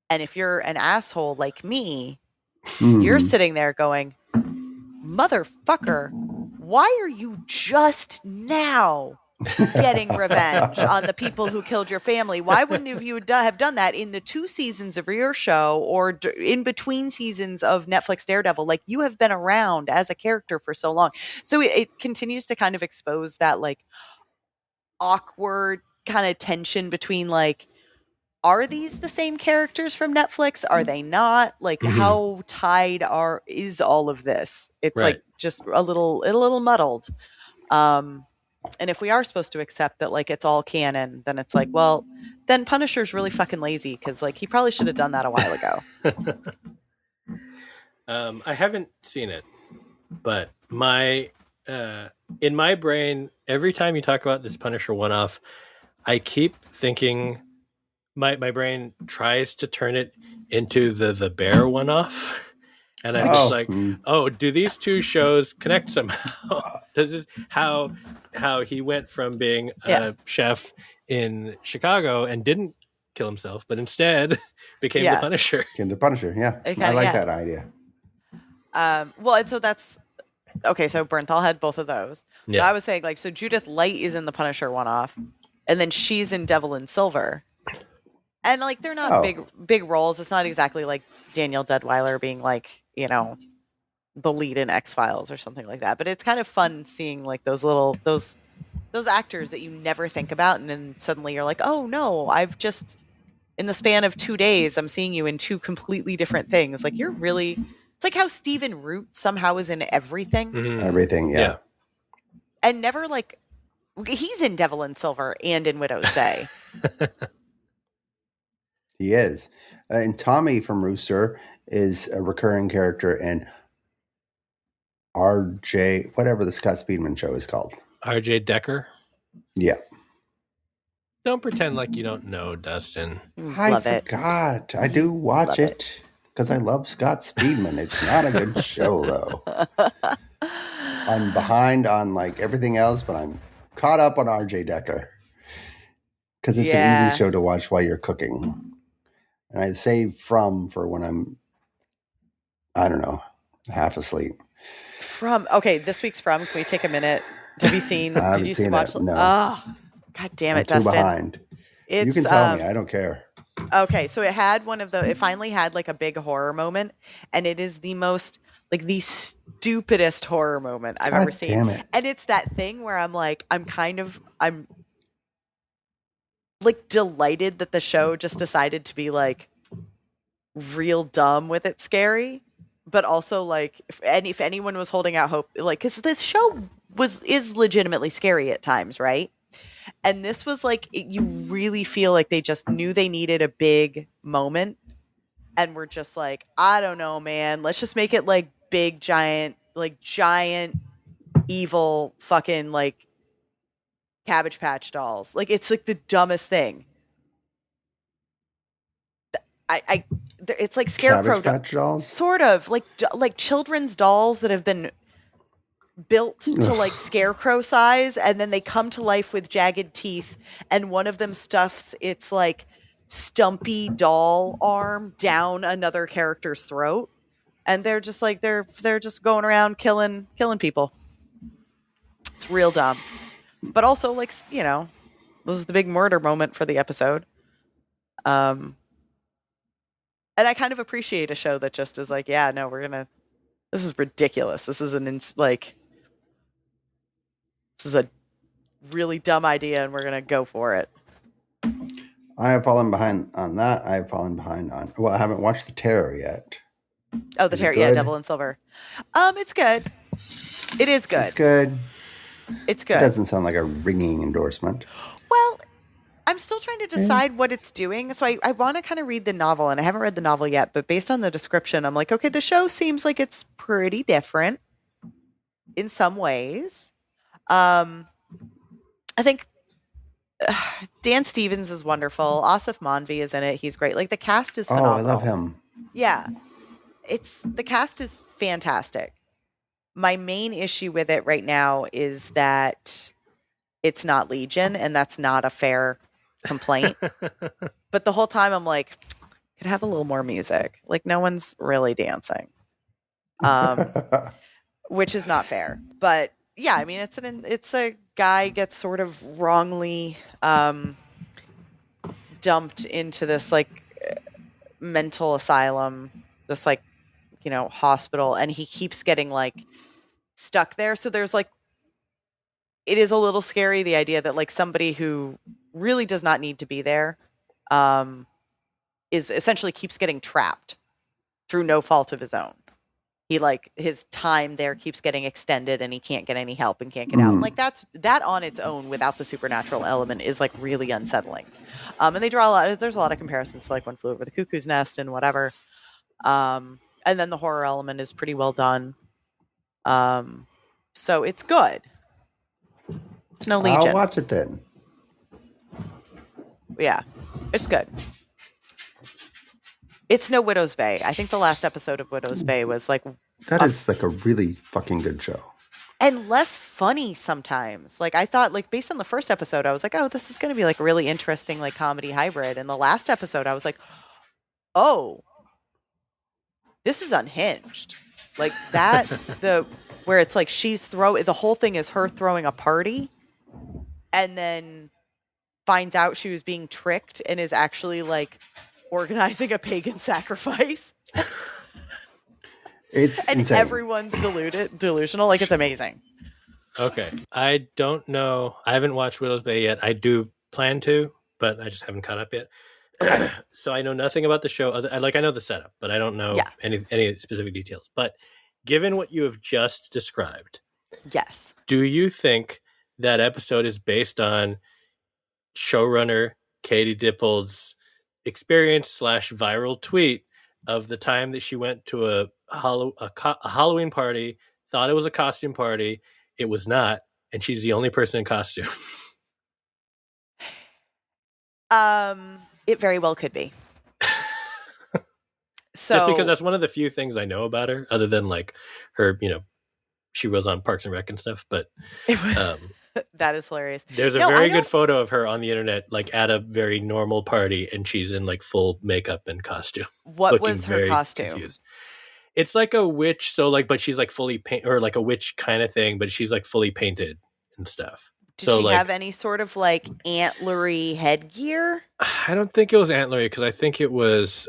And if you're an asshole like me, you're sitting there going, motherfucker, why are you just now getting revenge on the people who killed your family? Why wouldn't you have done that in the 2 seasons of your show or in between seasons of Netflix Daredevil? Like, you have been around as a character for so long. So it continues to kind of expose that like awkward kind of tension between like, are these the same characters from Netflix? Are they not? Like, how tied is all of this? It's right. Like just a little muddled. And if we are supposed to accept that like it's all canon, then it's like, well, then Punisher's really fucking lazy because like he probably should have done that a while ago. I haven't seen it, but in my brain, every time you talk about this Punisher one-off, I keep thinking my brain tries to turn it into the Bear one-off. And I'm just like, do these 2 shows connect somehow? This is how he went from being a chef in Chicago and didn't kill himself, but instead became the Punisher. Became the Punisher, yeah. I like that idea. Well, and so that's okay. So Bernthal had both of those. Yeah. But I was saying like, so Judith Light is in the Punisher one-off, and then she's in Devil in Silver. And like they're not big roles. It's not exactly like Daniel Deadweiler being like, the lead in X-Files or something like that. But it's kind of fun seeing like those actors that you never think about, and then suddenly you're like, oh no, I've just in the span of 2 days, I'm seeing you in 2 completely different things. Like it's like how Stephen Root somehow is in everything. Mm-hmm. Everything, yeah. And never like he's in Devil in Silver and in Widow's Day. He is. And Tommy from Rooster is a recurring character in RJ, whatever the Scott Speedman show is called. RJ Decker? Yeah. Don't pretend like you don't know, Dustin. I forgot. I do watch it because I love Scott Speedman. It's not a good show, though. I'm behind on like everything else, but I'm caught up on RJ Decker because it's an easy show to watch while you're cooking. And I save for when I'm, I don't know, half asleep. This week's Can we take a minute? Have you seen? I haven't seen it. No. Oh, God damn it, I'm Dustin. too behind. You can tell me. I don't care. Okay, so it finally had like a big horror moment, and it is the most like the stupidest horror moment I've ever seen. Damn it. And it's that thing where I'm like, I'm like delighted that the show just decided to be like real dumb with it scary, but also like if anyone was holding out hope, like, because this show is legitimately scary at times, right? And this was like you really feel like they just knew they needed a big moment, and we're just like, I don't know, man, let's just make it like big giant evil fucking like Cabbage Patch dolls. Like, it's like the dumbest thing. It's like Scarecrow Cabbage Patch dolls? Sort of like children's dolls that have been built to like Scarecrow size, and then they come to life with jagged teeth, and one of them stuffs its like stumpy doll arm down another character's throat, and they're just like they're just going around killing people. It's real dumb. But also, like, you know, was the big murder moment for the episode. And I kind of appreciate a show that just is like, yeah, no, this is ridiculous. This is this is a really dumb idea, and we're going to go for it. I have fallen behind on that. I have fallen behind on, well, I haven't watched The Terror yet. Oh, The Terror, yeah, Devil in Silver. It's good. It is good. It's good. It's good. It doesn't sound like a ringing endorsement. Well, I'm still trying to decide what it's doing. So I want to kind of read the novel, and I haven't read the novel yet, but based on the description, I'm like, okay, the show seems like it's pretty different in some ways. I think Dan Stevens is wonderful. Asif Manvi is in it. He's great. Like, the cast is phenomenal. Oh, I love him. Yeah. The cast is fantastic. My main issue with it right now is that it's not Legion, and that's not a fair complaint. But the whole time I'm like, could have a little more music. Like, no one's really dancing, which is not fair. But yeah, I mean, it's a guy gets sort of wrongly dumped into this like mental asylum, this like, you know, hospital, and he keeps getting like stuck there. So there's like, it is a little scary, the idea that like somebody who really does not need to be there is essentially keeps getting trapped through no fault of his own. He like his time there keeps getting extended, and he can't get any help and can't get out. And like that on its own, without the supernatural element, is like really unsettling. And they draw there's a lot of comparisons to like One Flew Over the Cuckoo's Nest and whatever. And then the horror element is pretty well done. So it's good. It's no Legion. I'll watch it then. Yeah, it's good. It's no Widow's Bay. I think the last episode of Widow's Bay was like... That is like a really fucking good show. And less funny sometimes. Like, I thought, like, based on the first episode, I was like, oh, this is going to be like a really interesting like comedy hybrid. And the last episode, I was like, oh, this is unhinged. Like that, where it's like the whole thing is her throwing a party, and then finds out she was being tricked and is actually like organizing a pagan sacrifice. It's and insane. Everyone's delusional. Like, it's amazing. Okay. I don't know. I haven't watched Widow's Bay yet. I do plan to, but I just haven't caught up yet. So I know nothing about the show. I know the setup, but I don't know any specific details. But given what you have just described, yes, do you think that episode is based on showrunner Katie Dippold's experience / viral tweet of the time that she went to a Halloween party, thought it was a costume party, it was not, and she's the only person in costume? It very well could be. So, just because that's one of the few things I know about her, other than like her, you know, she was on Parks and Rec and stuff. But it was, that is hilarious. There's a very good photo of her on the internet, like at a very normal party, and she's in like full makeup and costume. What was her costume? Confused. It's like a witch, but she's like fully paint, or like a witch kind of thing, but she's like fully painted and stuff. Did she have any sort of like antlery headgear? I don't think it was antlery, because I think it was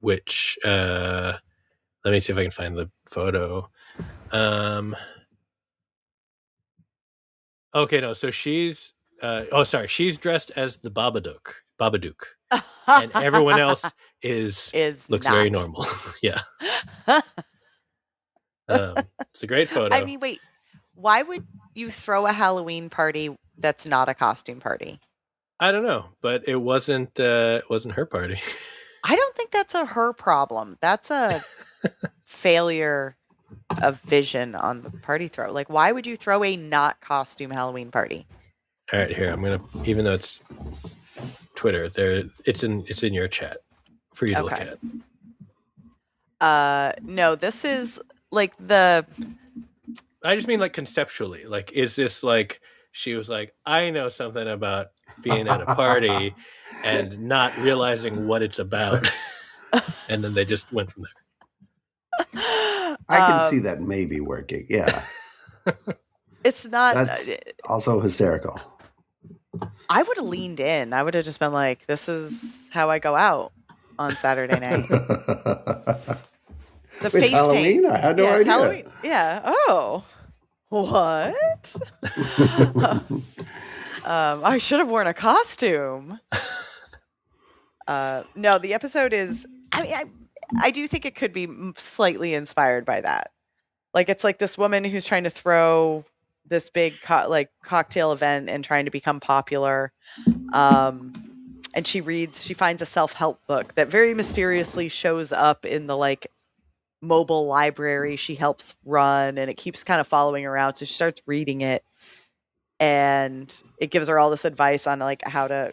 witch. Let me see if I can find the photo. Okay, no. So she's she's dressed as the Babadook, and everyone else looks not. very normal. Yeah. It's a great photo. I mean, wait, why would you throw a Halloween party that's not a costume party? I don't know, but it wasn't her party. I don't think that's a her problem. That's a failure of vision on the party throw. Like, why would you throw a not costume Halloween party? All right, here I'm gonna. Even though it's Twitter, it's in your chat for you to look at. No, this is like the. I just mean like conceptually. Like, is this like she was like, I know something about being at a party and not realizing what it's about, and then they just went from there. I can see that maybe working. Yeah. It's not. That's also hysterical. I would have leaned in. I would have just been like, this is how I go out on Saturday night. It's Halloween? I had no idea. Halloween. Yeah. Oh. What? I should have worn a costume. No, the episode is. I mean, I do think it could be slightly inspired by that. Like, it's like this woman who's trying to throw this big cocktail event and trying to become popular. And she finds a self-help book that very mysteriously shows up in the like mobile library she helps run, and it keeps kind of following her around. So she starts reading it, and it gives her all this advice on like how to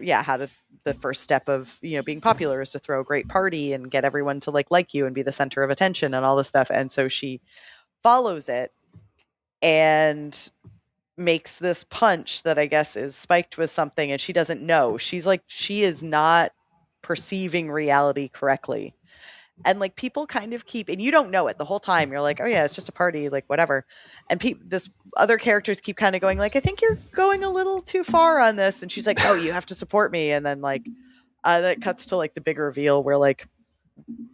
the first step of, being popular is to throw a great party and get everyone to like you and be the center of attention and all this stuff. And so she follows it and makes this punch that I guess is spiked with something, and she doesn't know. She is not perceiving reality correctly. And like people kind of keep, and you don't know it the whole time. You're like, oh yeah, it's just a party, like whatever. And this other characters keep kind of going like, I think you're going a little too far on this. And she's like, oh, you have to support me. And then like, that cuts to like the big reveal where like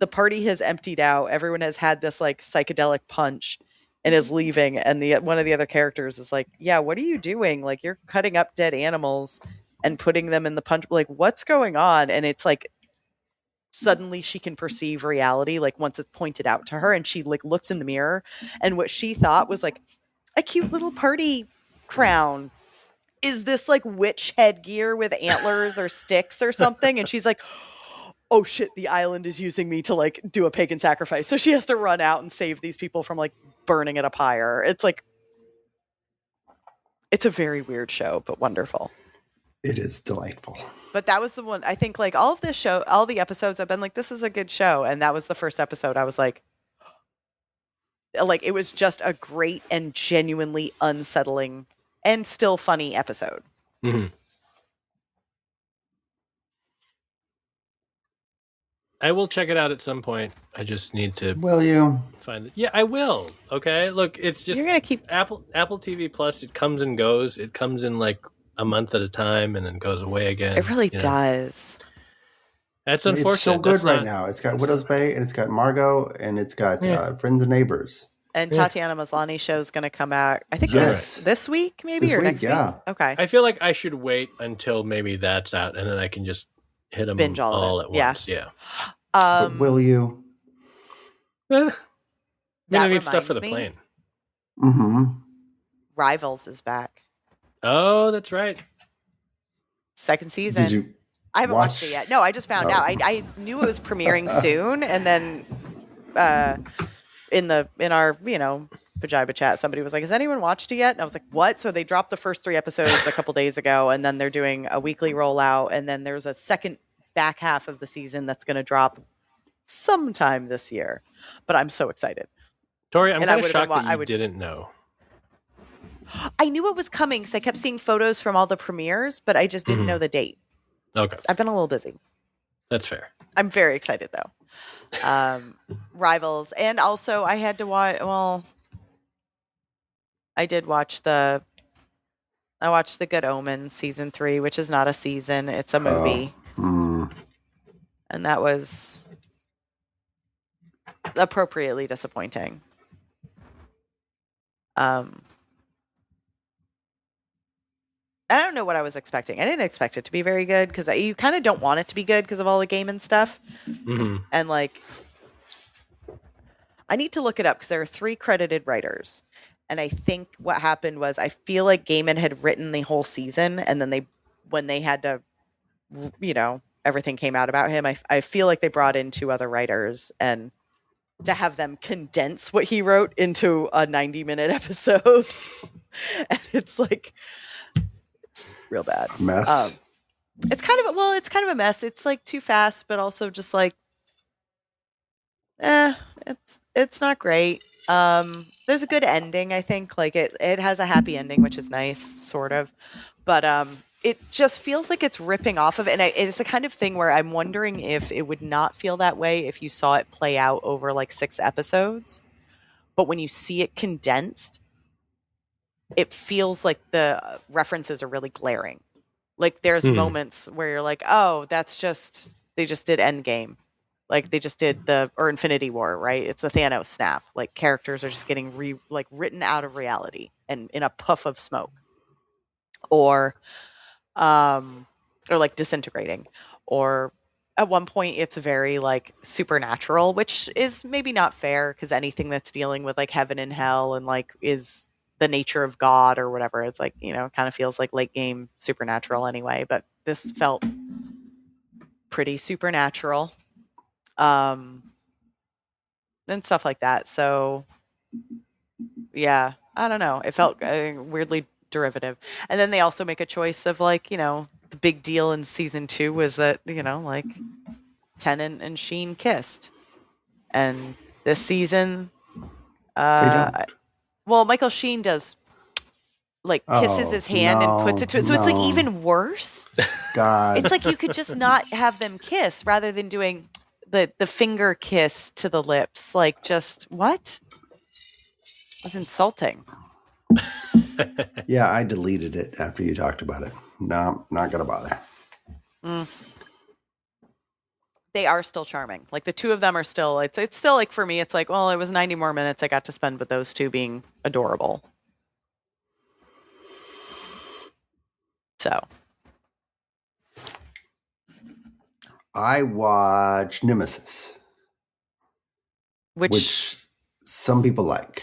the party has emptied out. Everyone has had this like psychedelic punch and is leaving. And one of the other characters is like, yeah, what are you doing? Like, you're cutting up dead animals and putting them in the punch. Like, what's going on? And it's like, suddenly she can perceive reality, like once it's pointed out to her, and she like looks in the mirror, and what she thought was like a cute little party crown is this like witch headgear with antlers or sticks or something. And she's like, oh shit, the island is using me to like do a pagan sacrifice. So she has to run out and save these people from like burning at a pyre. It's like, it's a very weird show, but wonderful. It is delightful. But that was the one, I think, like all the episodes I've been like, this is a good show. And that was the first episode I was like, it was just a great and genuinely unsettling and still funny episode. Mm-hmm. I will check it out at some point. I just need to. Will you? Find it. Yeah, I will. Okay. Look, it's just. You're going to keep. Apple TV Plus, it comes and goes. It comes in like a month at a time and then goes away again. It really does. That's unfortunate. It's so good right now. It's got Widow's Bay, and it's got Margot, and it's got Friends and Neighbors. And Tatiana Maslany's show is going to come out, I think this week, maybe, this or week, next week? Okay. I feel like I should wait until maybe that's out, and then I can just hit them binge all at once. Yeah. But will you? I need stuff for the plane. Mm-hmm. Rivals is back. Oh, that's right. Second season. Did you? I haven't watched it yet. No, I just found out. I knew it was premiering soon, and then in our Pajiba chat, somebody was like, "Has anyone watched it yet?" And I was like, "What?" So they dropped the first 3 episodes a couple days ago, and then they're doing a weekly rollout, and then there's a second back half of the season that's going to drop sometime this year. But I'm so excited. Tori, I'm kind of shocked that you didn't know. I knew it was coming because I kept seeing photos from all the premieres, but I just didn't know the date. Okay. I've been a little busy. That's fair. I'm very excited, though. Rivals. And also, I had to watch, I watched The Good Omens season 3, which is not a season. It's a movie. And that was appropriately disappointing. I don't know what I was expecting. I didn't expect it to be very good because you kind of don't want it to be good because of all the game and stuff. Mm-hmm. And like, I need to look it up because there are 3 credited writers. And I think what happened was I feel like Gaiman had written the whole season, and then when they had to, everything came out about him. I feel like they brought in 2 other writers, and to have them condense what he wrote into a 90-minute episode. And it's like, it's real bad. Mess. It's kind of a mess. It's like too fast, but also just like, it's not great. There's a good ending, I think. Like it has a happy ending, which is nice, sort of. But it just feels like it's ripping off of it. And it's the kind of thing where I'm wondering if it would not feel that way if you saw it play out over like 6 episodes. But when you see it condensed, it feels like the references are really glaring. Like there's moments where you're like, oh, they just did Endgame. Like they just did or Infinity War, right? It's the Thanos snap. Like characters are just getting written out of reality and in a puff of smoke. Or like disintegrating. Or at one point it's very like supernatural, which is maybe not fair because anything that's dealing with like heaven and hell and like is the nature of God or whatever, it's like, kind of feels like late game supernatural anyway, but this felt pretty supernatural. And stuff like that. So yeah, I don't know. It felt weirdly derivative. And then they also make a choice of like, the big deal in season 2 was that, like Tennant and Sheen kissed. And this season, Michael Sheen does like kisses his hand and puts it to it. So it's like even worse. God. It's like you could just not have them kiss rather than doing the finger kiss to the lips. Like just what? It was insulting. Yeah, I deleted it after you talked about it. No, I'm not going to bother. They are still charming. Like the 2 of them are still, it's still like for me, it's like, well, it was 90 more minutes I got to spend with those 2 being adorable. So. I watched Nemesis. Which some people like,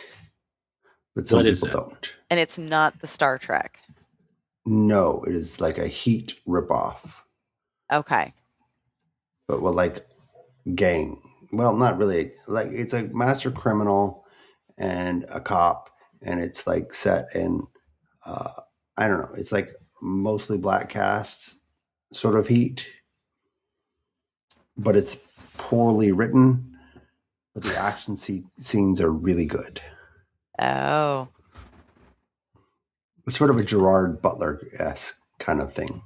but some people don't. And it's not the Star Trek. No, it is like a Heat ripoff. Okay. But with like gang. Well, not really. Like it's a master criminal and a cop, and it's like set in I don't know. It's like mostly black cast sort of Heat, but it's poorly written. But the action scenes are really good. Oh. It's sort of a Gerard Butler-esque kind of thing.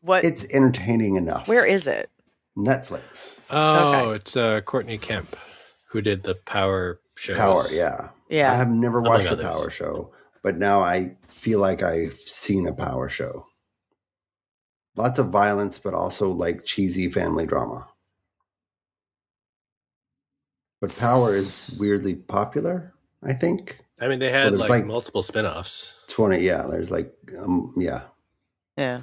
What? It's entertaining enough. Where is it? Netflix. Oh, okay. It's Courtney Kemp who did the Power shows. Power, yeah. Yeah. I have never watched a Power show, but now I feel like I've seen a Power show. Lots of violence, but also like cheesy family drama. But Power is weirdly popular, I think. I mean, they had like multiple spinoffs. 20, yeah. There's like, yeah. Yeah.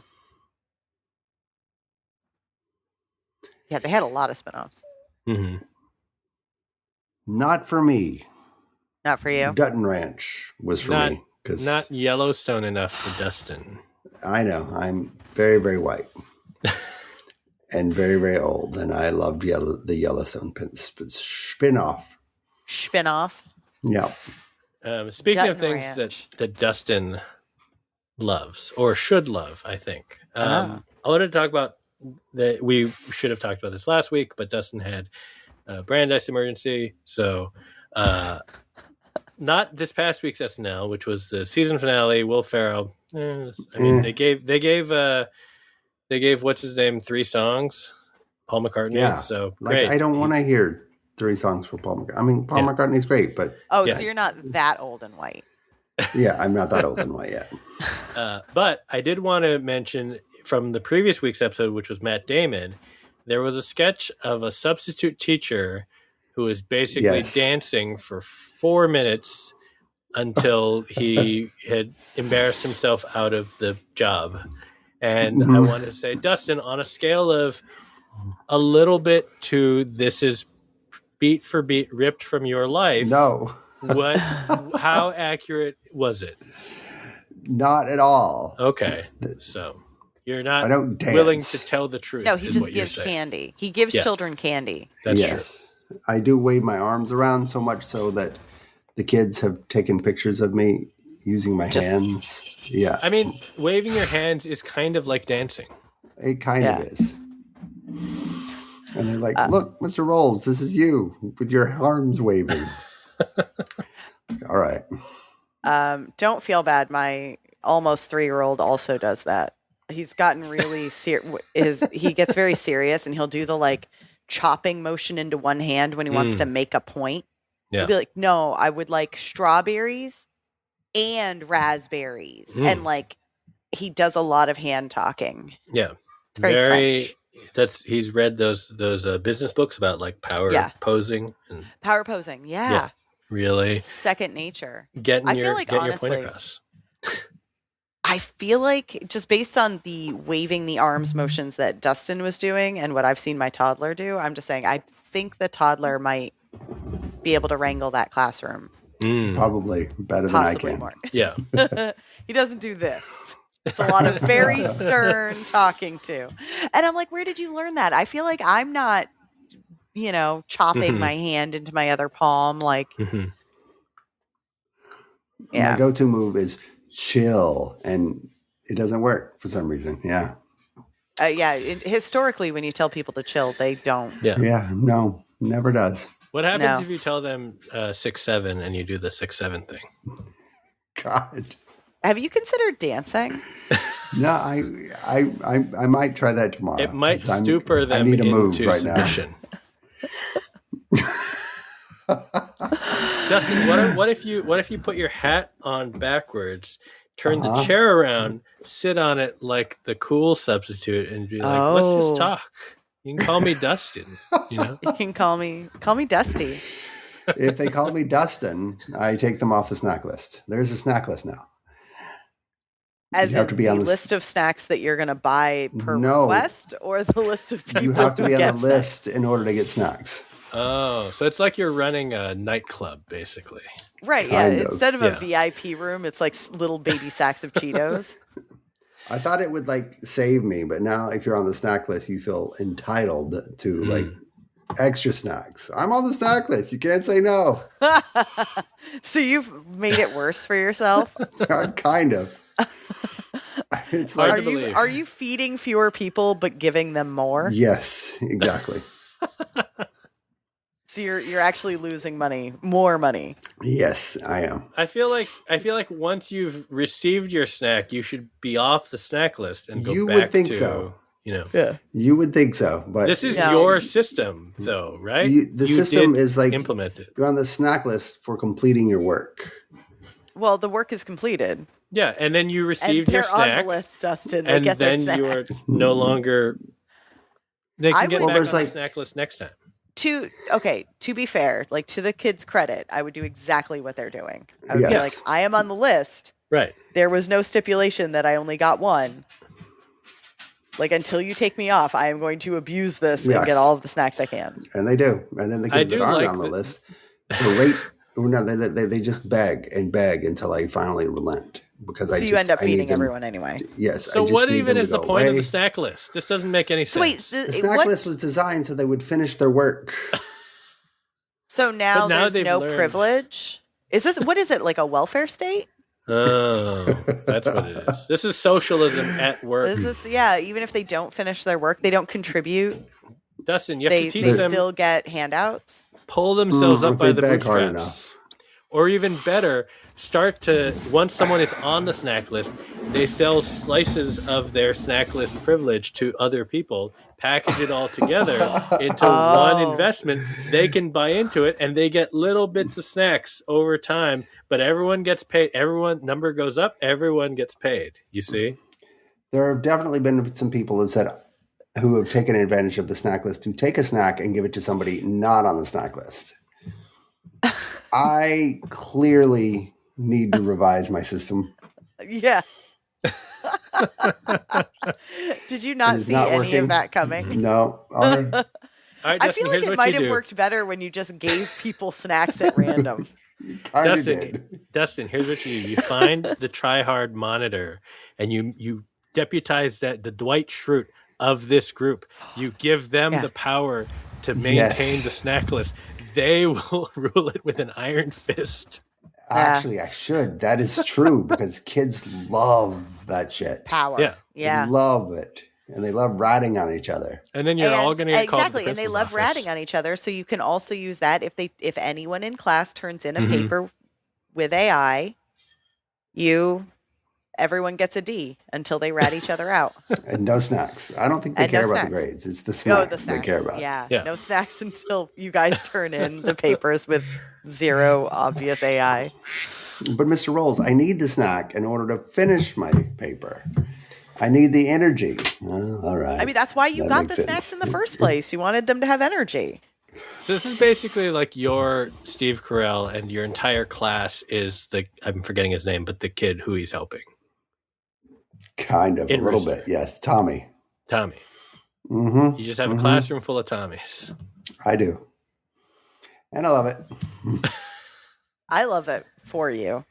Yeah, they had a lot of spinoffs. Mm-hmm. Not for me. Not for you? Dutton Ranch was for me. Not Yellowstone enough for Dustin. I know. I'm very, very white. And very, very old. And I loved the Yellowstone spinoff. Spinoff? Yeah. Speaking of things that Dustin loves, or should love, I think. I wanted to talk about that. We should have talked about this last week, but Dustin had Brandeis emergency. So not this past week's SNL, which was the season finale. Will Ferrell. They gave what's his name 3 songs. Paul McCartney. Yeah. So great. I don't want to hear 3 songs for Paul McCartney. I mean, Paul McCartney's great, but so you're not that old and white. Yeah, I'm not that old and white yet. But I did want to mention from the previous week's episode, which was Matt Damon, there was a sketch of a substitute teacher who was basically dancing for 4 minutes until he had embarrassed himself out of the job. And I wanted to say, Dustin, on a scale of a little bit to this is beat for beat ripped from your life. No. How accurate was it? Not at all. Okay. So you're not I don't dance. willing to tell the truth. No, he just gives candy. He gives children candy. That's true. I do wave my arms around so much so that the kids have taken pictures of me using my hands. Yeah. I mean, waving your hands is kind of like dancing. It kind of is. And they're like, look, Mr. Rolls, this is you with your arms waving. All right. Don't feel bad. My almost 3-year-old also does that. He's gotten really he gets very serious, and he'll do the like chopping motion into one hand when he wants to make a point. Yeah. He'll be like, no, I would like strawberries and raspberries. And like, he does a lot of hand talking. Yeah. It's very French. He's read those business books about like power posing and power posing. Yeah. Really. Second nature. Getting your point across. I feel like just based on the waving the arms motions that Dustin was doing and what I've seen my toddler do, I'm just saying, I think the toddler might be able to wrangle that classroom. Probably better than I can. More. Yeah. He doesn't do this. It's a lot of very stern talking to. And I'm like, where did you learn that? I feel like I'm not, chopping my hand into my other palm. Like, My go-to move is chill, and it doesn't work for some reason. Yeah. Historically, when you tell people to chill, they don't. Yeah. No, never does. What happens if you tell them 6-7 and you do the 6-7 thing? God. Have you considered dancing? No, I might try that tomorrow. It might stupor them I need to into move right submission. Dustin, what if you put your hat on backwards, turn the chair around, sit on it like the cool substitute, and be like, let's just talk. You can call me Dustin. You can call me Dusty. If they call me Dustin, I take them off the snack list. There's a snack list now. As you have to be on the list of snacks that you're going to buy per request, or the list of people you have to be on the snacks? list in order to get snacks. Oh, so it's like you're running a nightclub, basically. Right, kind of. Instead of a VIP room, it's like little baby sacks of Cheetos. I thought it would like save me, but now if you're on the snack list, you feel entitled to like extra snacks. I'm on the snack list. You can't say no. So you've made it worse for yourself? Kind of. It's like, are you feeding fewer people but giving them more? Yes, exactly. So you're actually losing more money. Yes, I am. I feel like once you've received your snack, you should be off the snack list and go you back would think to, so. Yeah. You would think so, but this is your system, though, right? The system is like implemented. You're on the snack list for completing your work. Well, the work is completed. Yeah, and then you received your snack. On the list, Dustin. And then you are no longer. They can get back on the snack list next time. To be fair, like to the kids' credit, I would do exactly what they're doing. I would be like, I am on the list. Right. There was no stipulation that I only got one. Like, until you take me off, I am going to abuse this and get all of the snacks I can. And they do. And then the kids that aren't on the list, they just beg and beg until I finally relent. Because you end up feeding everyone anyway. Yes. So what even is the point of the snack list? This doesn't make any sense. So wait, the snack list was designed so they would finish their work. So now there's no privilege? What is it, like a welfare state? Oh, that's what it is. This is socialism at work. Even if they don't finish their work, they don't contribute. Dustin, you have to teach them. They still get handouts. Pull themselves up by the bootstraps. Or even better, once someone is on the snack list, they sell slices of their snack list privilege to other people, package it all together into one investment. They can buy into it, and they get little bits of snacks over time, but everyone gets paid. Number goes up, everyone gets paid. You see? There have definitely been some people who said, who have taken advantage of the snack list to take a snack and give it to somebody not on the snack list. I clearly need to revise my system. Yeah. Did you not see any of that coming? No. Okay. Right, I feel like it might have worked better when you just gave people snacks at random. Dustin, here's what you do. You find the Try Hard monitor and you deputize the Dwight Schrute of this group. You give them the power to maintain the snack list. They will rule it with an iron fist. Actually, I should. That is true because kids love that shit. Power. Yeah. They love it. And they love ratting on each other. And then you're all going to get called to the Exactly. And they love ratting on each other. So you can also use that if anyone in class turns in a paper with AI, everyone gets a D until they rat each other out. And no snacks. I don't think they care about the grades. It's the snacks they care about. Yeah. No snacks until you guys turn in the papers with zero obvious AI. But Mr. Rolls, I need the snack in order to finish my paper. I need the energy. All right. I mean, that's why you got the snacks in the first place. You wanted them to have energy. So this is basically like your Steve Carell and your entire class is I'm forgetting his name, but the kid who he's helping. Kind of, a little bit, yes. Tommy. Mm-hmm. You just have a classroom full of Tommies. I do. And I love it. I love it for you.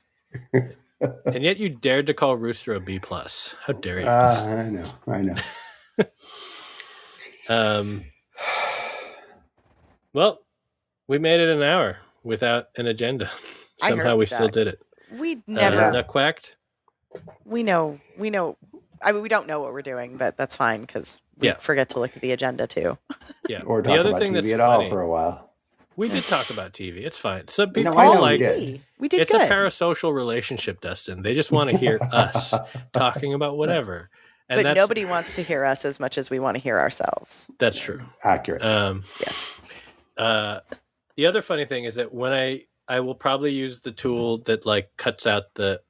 And yet you dared to call Rooster a B+. How dare you? I know. Well, we made it an hour without an agenda. Somehow we still did it. We never not quacked. We know. I mean, we don't know what we're doing, but that's fine because we forget to look at the agenda too. Yeah. Or talk about TV at all for a while. We did talk about TV. It's fine. So we did good. It's a parasocial relationship, Dustin. They just want to hear us talking about whatever. And but nobody wants to hear us as much as we want to hear ourselves. That's true. Accurate. Yes. The other funny thing is that when I will probably use the tool that like cuts out the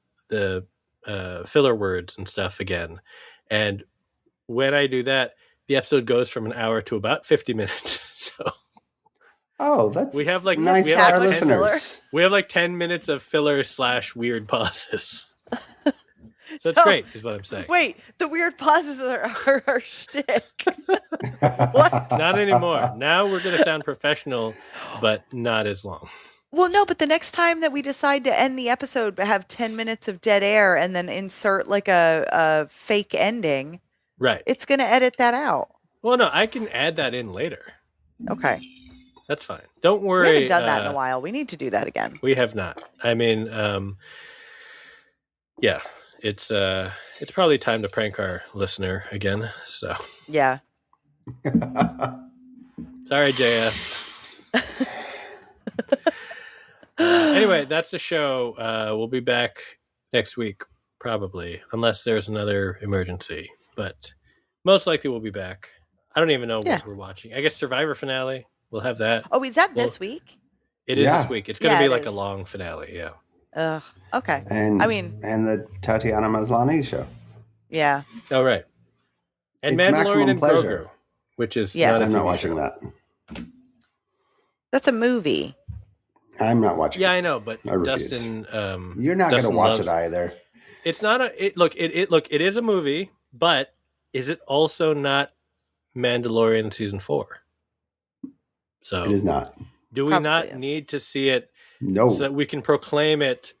filler words and stuff again. And when I do that, the episode goes from an hour to about 50 minutes. So that's we have like nice for our listeners. We have like 10 minutes of filler / weird pauses. So it's great, is what I'm saying. Wait, the weird pauses are our shtick. What? Not anymore. Now we're going to sound professional, but not as long. Well, no, but the next time that we decide to end the episode, have 10 minutes of dead air and then insert like a fake ending, right? It's going to edit that out. Well, no, I can add that in later. Okay. That's fine. Don't worry. We haven't done that in a while. We need to do that again. We have not. I mean, yeah, it's probably time to prank our listener again. So yeah. Sorry, JS. Anyway, that's the show. We'll be back next week, probably, unless there's another emergency. But most likely we'll be back. I don't even know what we're watching. I guess Survivor finale. We'll have that. Oh, is that this week? It is this week. It's going to be like a long finale, yeah. Okay. And the Tatiana Maslany show. Yeah. Oh, right. And it's Mandalorian and pleasure. Grogu, which is I'm not watching that. That's a movie. I'm not watching. Yeah, I know, but Dustin, Dustin, you're not going to watch it either. It's not look. It is a movie, but is it also not Mandalorian season 4? So it is not. Do we not need to see it? No, so that we can proclaim it.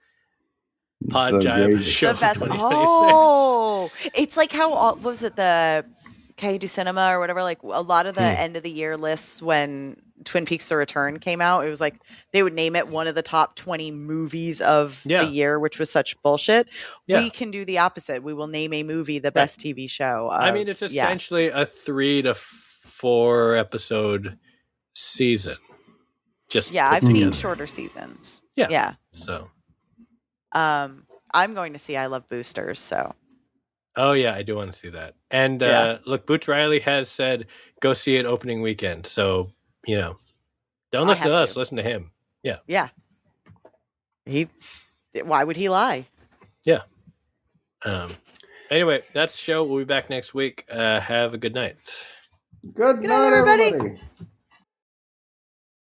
Pod Jive show. Oh, it's like how what was it the Kaiju Cinema or whatever? Like a lot of the end of the year lists when Twin Peaks: The Return came out, it was like they would name it one of the top 20 movies of the year, which was such bullshit. Yeah. We can do the opposite. We will name a movie the best TV show. I mean, it's essentially a 3 to 4 episode season. Just I've seen shorter seasons. Yeah. So, I'm going to see I Love Boosters. So. Oh yeah, I do want to see that. And look, Boots Riley has said go see it opening weekend. So. Don't listen to us. Listen to him. Yeah. Yeah. Why would he lie? Yeah. Anyway, that's the show. We'll be back next week. Have a good night. Good night, everybody.